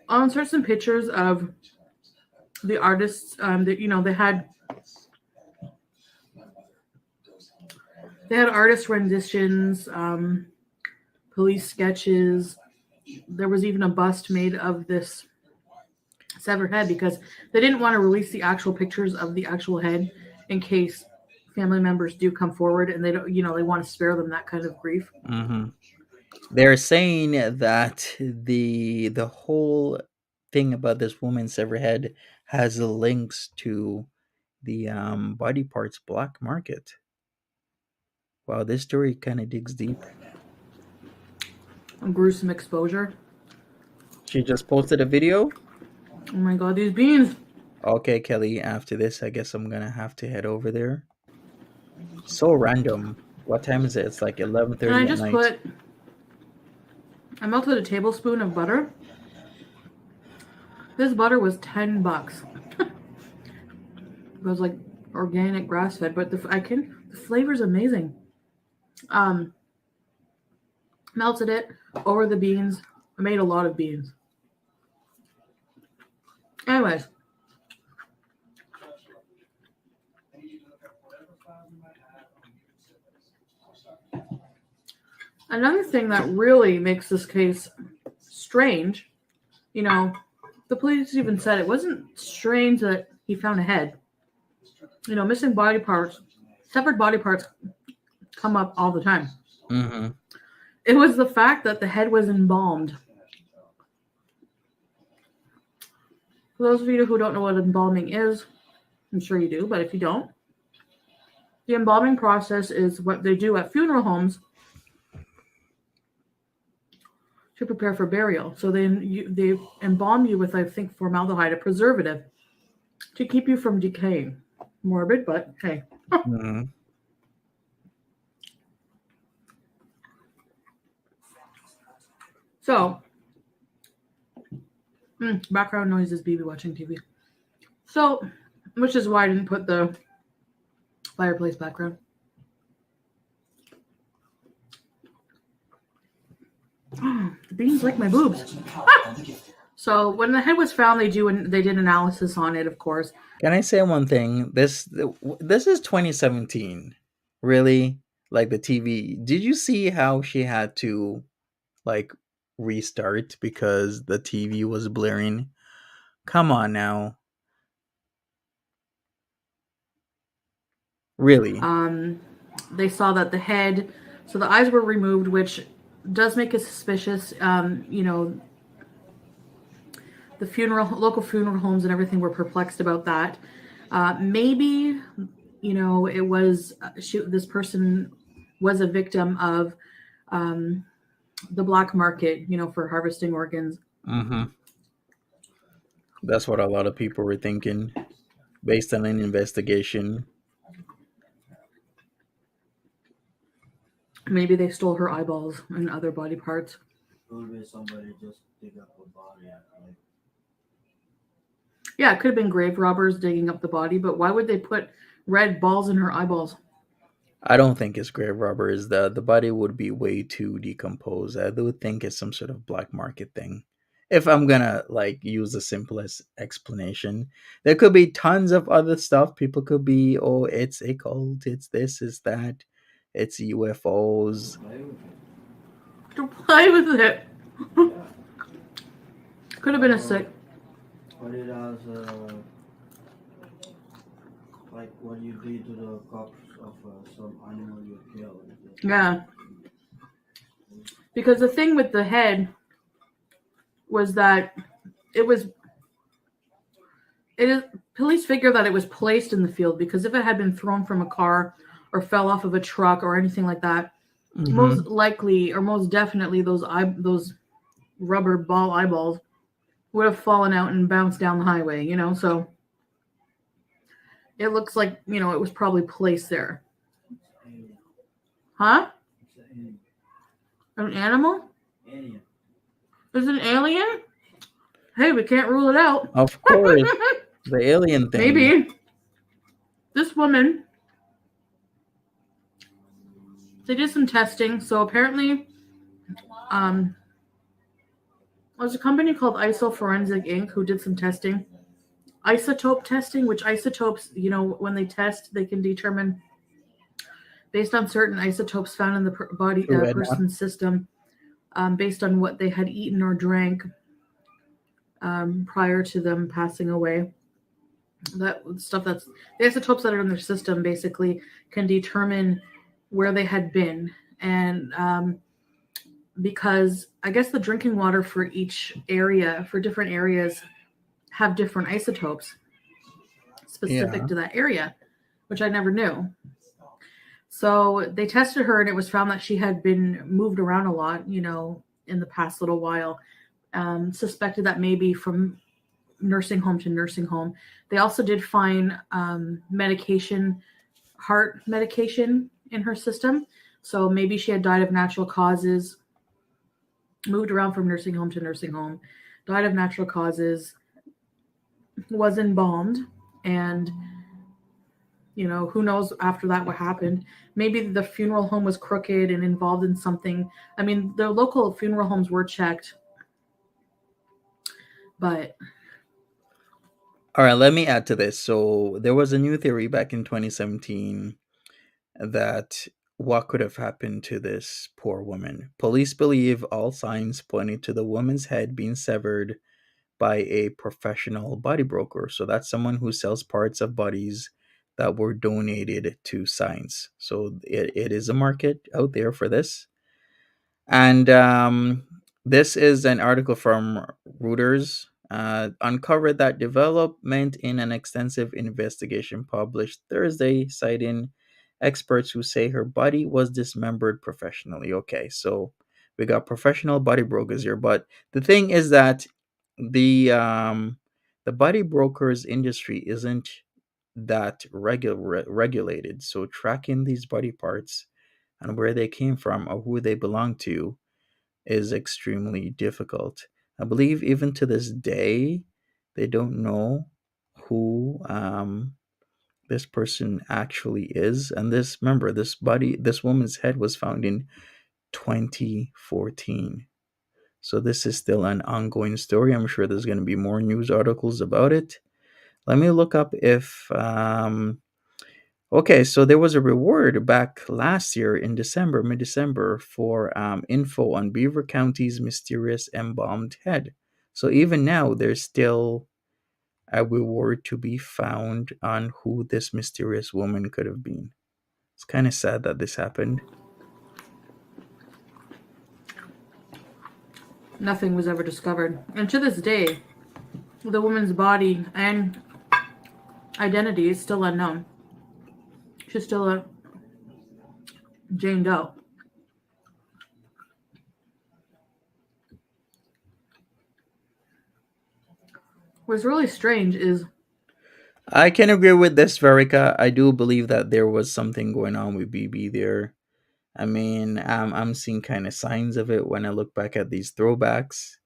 I'll insert some pictures of the artists. They had artist renditions, police sketches. There was even a bust made of this severed head because they didn't want to release the actual pictures of the actual head in case family members do come forward, and they don't, they want to spare them that kind of grief. Mm-hmm. They're saying that the whole thing about this woman's severed head has links to the body parts black market. Wow, this story kind of digs deep. A gruesome exposure. She just posted a video. Oh my god, these beans. Okay, Kelly, after this, I guess I'm gonna have to head over there. So random. What time is it? It's like 11:30 And I at just night. I melted a tablespoon of butter. This butter was $10. It was like organic grass-fed, but the flavor's amazing. Melted it over the beans. I made a lot of beans. Anyways. Another thing that really makes this case strange, the police even said it wasn't strange that he found a head. Missing body parts, severed body parts come up all the time. Mm-hmm. It was the fact that the head was embalmed. For those of you who don't know what embalming is, I'm sure you do, but if you don't, the embalming process is what they do at funeral homes to prepare for burial. So they embalm you with, I think, formaldehyde, a preservative, to keep you from decaying. Morbid, but hey. Mm-hmm. So, background noise is BB watching TV. So, which is why I didn't put the fireplace background. The beans like my boobs. So when the head was found, they did analysis on it, of course. Can I say one thing? This is 2017. Really? Like the TV. Did you see how she had to like restart because the TV was blaring? Come on now. Really? They saw that the head, so the eyes were removed, which does make it suspicious. The local funeral homes and everything were perplexed about that. Maybe, it was this person was a victim of the black market, for harvesting organs. Mm-hmm. That's what a lot of people were thinking based on an investigation. Maybe they stole her eyeballs and other body parts. Could be somebody just dig up a body and like Yeah, it could have been grave robbers digging up the body, but why would they put red balls in her eyeballs? I don't think it's grave robbers. The body would be way too decomposed. I would think it's some sort of black market thing. If I'm gonna like use the simplest explanation, there could be tons of other stuff. People could be, oh, it's a cult, it's this, it's that, it's UFOs. play with it. To play with it. Yeah. Could have been a sick. But it has like what you do to the corpse of some animal you kill. Yeah. Because the thing with the head was that it is police figure that it was placed in the field, because if it had been thrown from a car or fell off of a truck or anything like that, Mhm. most likely or most definitely those rubber ball eyeballs would have fallen out and bounced down the highway, so it looks like, it was probably placed there. Alien. Huh? It's an alien. An animal? Alien. Is it an alien? Hey, we can't rule it out. Of course, the alien thing. Maybe. This woman, they did some testing. So apparently, there's a company called ISO Forensic Inc. who did some testing. Isotope testing, which isotopes, when they test, they can determine based on certain isotopes found in the person's system, based on what they had eaten or drank prior to them passing away. That stuff, that's the isotopes that are in their system, basically can determine where they had been. And because I guess the drinking water for each area, for different areas, have different isotopes specific to that area, which I never knew. So they tested her, and it was found that she had been moved around a lot, in the past little while. Suspected that maybe from nursing home to nursing home. They also did find medication, heart medication in her system. So maybe she had died of natural causes, moved around from nursing home to nursing home, died of natural causes, was embalmed, and who knows after that what happened. Maybe the funeral home was crooked and involved in something. I mean, the local funeral homes were checked, but All right, let me add to this. So there was a new theory back in 2017 that what could have happened to this poor woman. Police believe all signs pointed to the woman's head being severed by a professional body broker. So that's someone who sells parts of bodies that were donated to science. So it is a market out there for this. And this is an article from Reuters. Uncovered that development in an extensive investigation published Thursday, citing experts who say her body was dismembered professionally. Okay, so we got professional body brokers here, but the thing is that the body brokers industry isn't that regulated. So tracking these body parts and where they came from or who they belong to is extremely difficult. I believe even to this day, they don't know who this person actually is. And remember, this woman's head was found in 2014. So this is still an ongoing story. I'm sure there's going to be more news articles about it. Let me look up if okay, so there was a reward back last year in December, mid December, for info on Beaver County's mysterious embalmed head. So even now, there's still a reward to be found on who this mysterious woman could have been. It's kind of sad that this happened. Nothing was ever discovered. And to this day, the woman's body and identity is still unknown. She's still a Jane Doe. What's really strange is I can agree with this, Verica. I do believe that there was something going on with BB there. I mean, I'm seeing kind of signs of it when I look back at these throwbacks.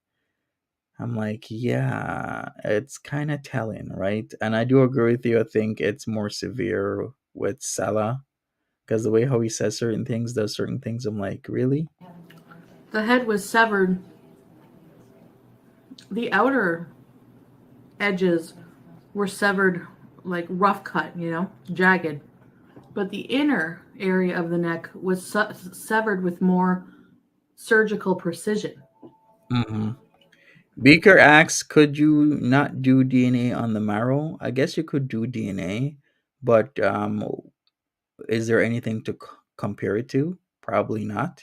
I'm like, yeah, it's kind of telling, right? And I do agree with you. I think it's more severe with Salah because the way how he says certain things, does certain things, I'm like, really? the head was severed. The outer edges were severed, like rough cut, jagged. But the inner area of the neck was severed with more surgical precision. Mm-hmm. Beaker asks, could you not do DNA on the marrow? I guess you could do DNA, but is there anything to compare it to? Probably not.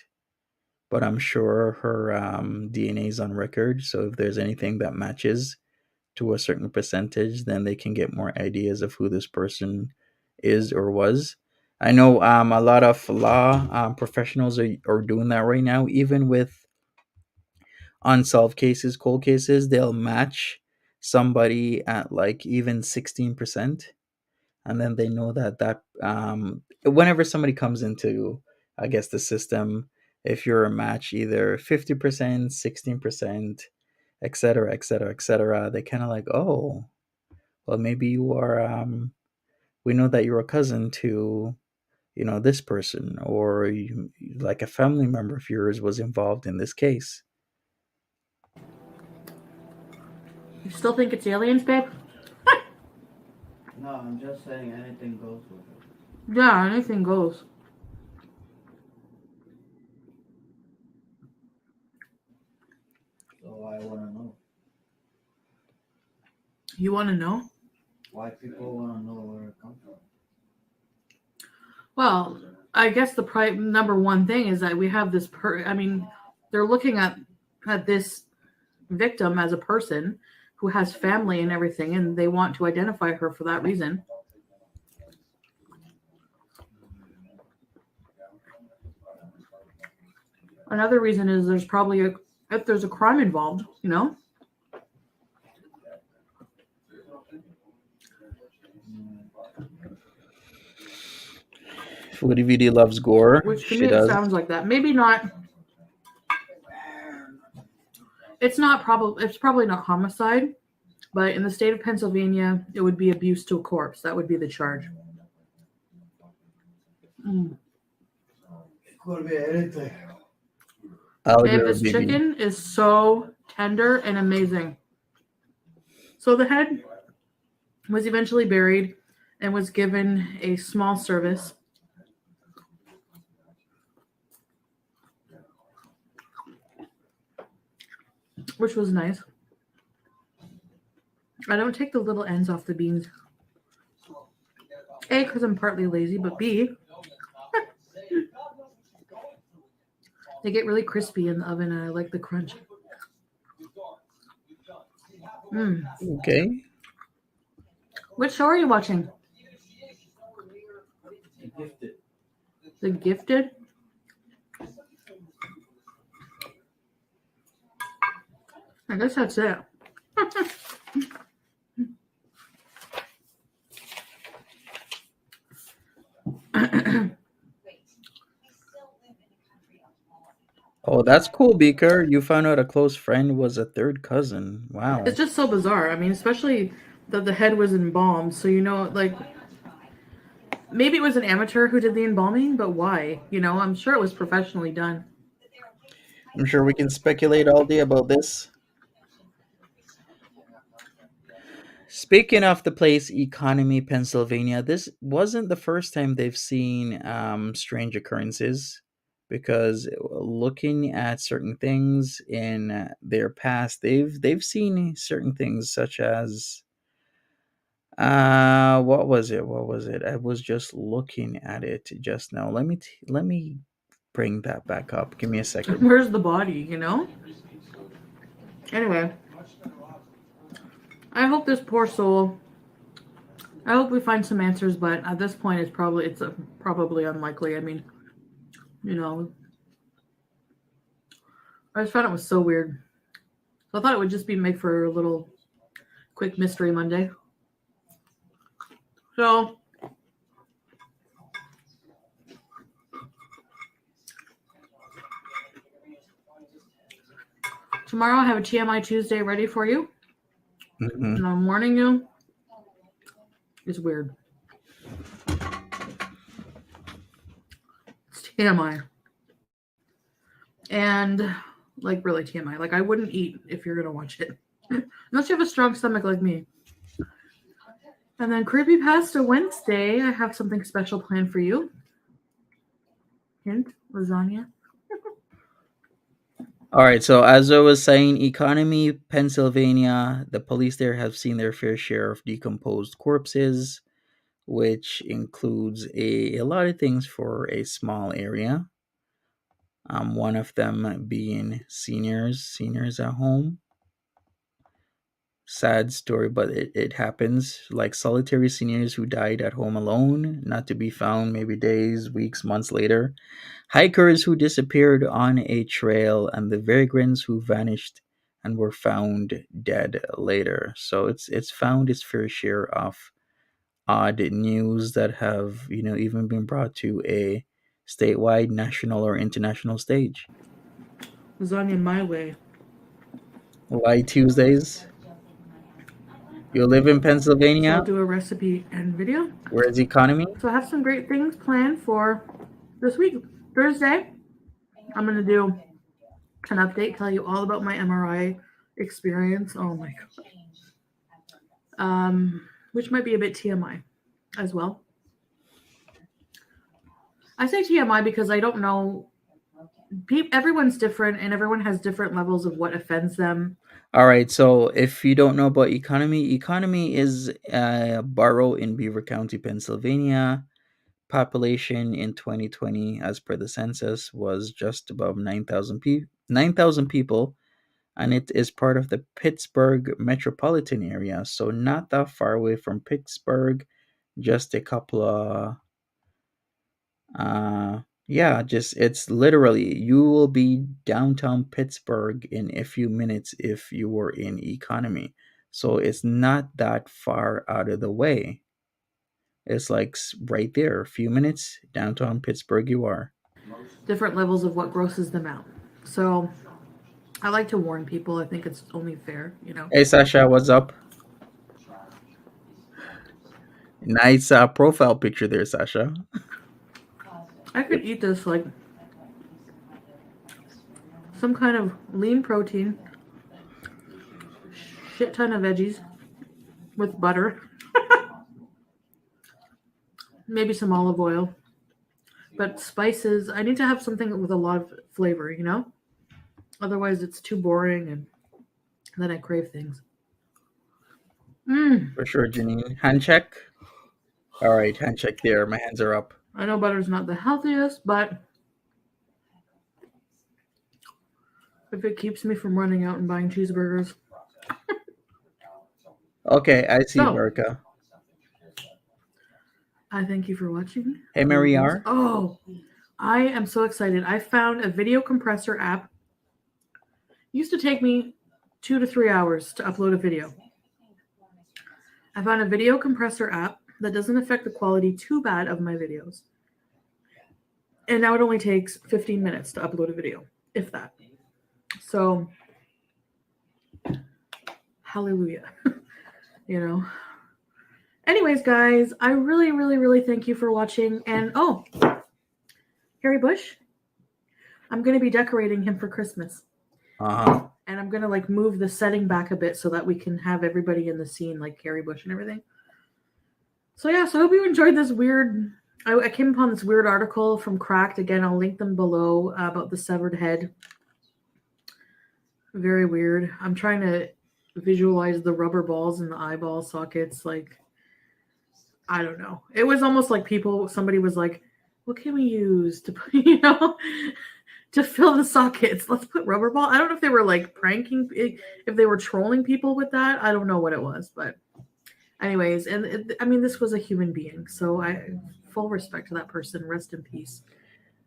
But I'm sure her DNA is on record. So if there's anything that matches to a certain percentage, then they can get more ideas of who this person is or was. I know a lot of law professionals are doing that right now, even with unsolved cases, cold cases. They'll match somebody at like even 16%. And then they know that whenever somebody comes into, I guess, the system, if you're a match either 50%, 16%, etc., etc., etc., they kind of like, oh, well, maybe you are we know that you're a cousin to this person, or like a family member of yours was involved in this case. You still think it's aliens, babe? No, I'm just saying anything goes with it. Yeah, anything goes. So I want to know You want to know? why people want to know where it comes from. Well, I guess the number one thing is that we have this they're looking at this victim as a person who has family and everything, and they want to identify her for that reason. Another reason is there's probably if there's a crime involved, Foodie VD loves gore. Which to She me does. it sounds like that. Maybe not. It's probably not homicide, but in the state of Pennsylvania, it would be abuse to a corpse. That would be the charge. It could be anything. And this chicken is so tender and amazing. So the head was eventually buried and was given a small service. Which was nice. I don't take the little ends off the beans. A, because I'm partly lazy, but B, they get really crispy in the oven and I like the crunch. Okay. Which show are you watching? The Gifted. The Gifted? I guess that's it. Oh, that's cool, Beaker. You found out a close friend was a third cousin. Wow. It's just so bizarre. I mean, especially that the head was embalmed. So, maybe it was an amateur who did the embalming, but why? You know, I'm sure it was professionally done. I'm sure we can speculate all day about this. Speaking of the place Economy, Pennsylvania, this wasn't the first time they've seen strange occurrences, because looking at certain things in their past, they've seen certain things such as what was it? What was it? I was just looking at it just now. Let me bring that back up. Give me a second. Where's the body, you know? Anyway, I hope this poor soul, I hope we find some answers, but at this point it's probably unlikely. I mean, you know, I just found it was so weird. So I thought it would just be made for a little quick Mystery Monday. So tomorrow I have a TMI Tuesday ready for you. Mhm. And I'm warning you, it's weird. It's TMI. And like really TMI. Like I wouldn't eat if you're gonna watch it. Unless you have a strong stomach like me. And then Creepypasta Wednesday, I have something special planned for you. Hint, lasagna. All right, so as I was saying, Economy, Pennsylvania, the police there have seen their fair share of decomposed corpses, which includes a lot of things for a small area. One of them being seniors at home. Sad story, but it happens. Like solitary seniors who died at home alone, not to be found maybe days, weeks, months later. Hikers who disappeared on a trail, and the vagrants who vanished and were found dead later. So it's found its fair share of odd news that have, even been brought to a statewide, national, or international stage. Lasagna my way. Why Tuesdays? You live in So Pennsylvania? I'll do a recipe and video. Where's Economy? So I have some great things planned for this week. Thursday, I'm going to do an update, tell you all about my MRI experience. Oh my God. Which might be a bit TMI as well. I say TMI because I don't know. Everyone's different and everyone has different levels of what offends them. All right, so if you don't know about Economy is a borough in Beaver County, Pennsylvania. Population in 2020, as per the census, was just above 9,000 people, and it is part of the Pittsburgh metropolitan area, so not that far away from Pittsburgh, just a couple of yeah, just it's literally you will be downtown Pittsburgh in a few minutes if you were in Economy. So it's not that far out of the way. It's like right there, a few minutes downtown Pittsburgh you are. Different levels of what grosses them out. So I like to warn people. I think it's only fair, you know. Hey Sasha, what's up? Nice profile picture there, Sasha. I could eat this like some kind of lean protein, shit ton of veggies with butter, maybe some olive oil, but spices. I need to have something with a lot of flavor, you know? Otherwise, it's too boring and then I crave things. For sure, Janine. Hand check. All right, hand check there. My hands are up. I know butter's not the healthiest, but if it keeps me from running out and buying cheeseburgers. Okay, I see, So, Verica. I thank you for watching. Hey, Mary R. Oh, I am so excited. I found a video compressor app. It used to take me 2 to 3 hours to upload a video. I found a video compressor app that doesn't affect the quality too bad of my videos. And now it only takes 15 minutes to upload a video, if that. So, hallelujah. You know. Anyways, guys, I really, really, really thank you for watching. And oh, Harry Bush, I'm going to be decorating him for Christmas. Uh-huh. And I'm going to like move the setting back a bit so that we can have everybody in the scene like Harry Bush and everything. So yeah, so I hope you enjoyed this weird. I came upon this weird article from Cracked. Again, I'll link them below about the severed head. Very weird. I'm trying to visualize the rubber balls in the eyeball sockets. Like, I don't know. It was almost like somebody was like, what can we use to put, to fill the sockets? Let's put rubber ball. I don't know if they were like pranking, if they were trolling people with that. I don't know what it was, but anyways, and I mean, this was a human being. So full respect to that person. Rest in peace.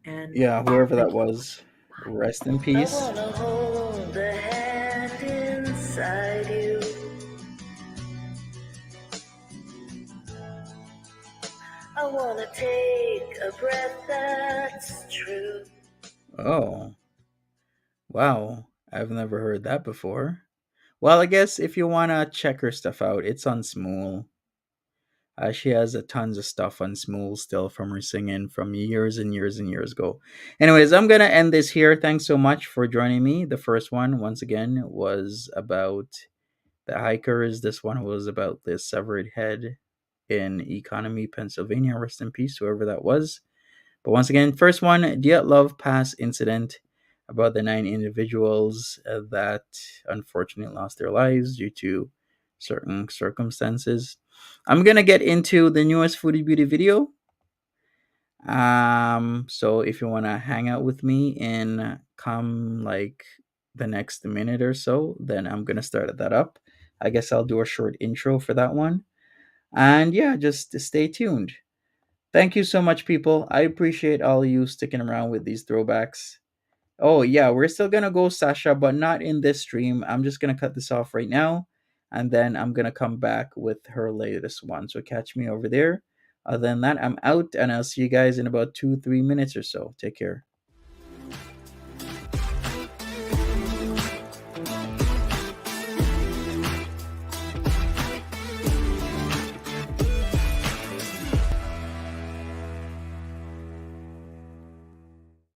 And Yeah, whoever that was, rest in peace. I wanna hold the hand inside you. I wanna take a breath that's true. Oh. Wow. I've never heard that before. Well, I guess if you want to check her stuff out, it's on Smool. She has tons of stuff on Smool still from her singing from years and years and years ago. Anyways, I'm going to end this here. Thanks so much for joining me. The first one, once again, was about the hikers. This one was about the severed head in Economy, Pennsylvania. Rest in peace, whoever that was. But once again, first one, Dyatlov Pass incident about the 9 individuals that unfortunately lost their lives due to certain circumstances. I'm going to get into the newest Foodie Beauty video. So if you want to hang out with me and come like the next minute or so, then I'm going to start that up. I guess I'll do a short intro for that one. And yeah, just stay tuned. Thank you so much, people. I appreciate all of you sticking around with these throwbacks. Oh, yeah, we're still going to go Sasha, but not in this stream. I'm just going to cut this off right now, and then I'm going to come back with her latest one. So catch me over there. Other than that, I'm out, and I'll see you guys in about 2-3 minutes or so. Take care.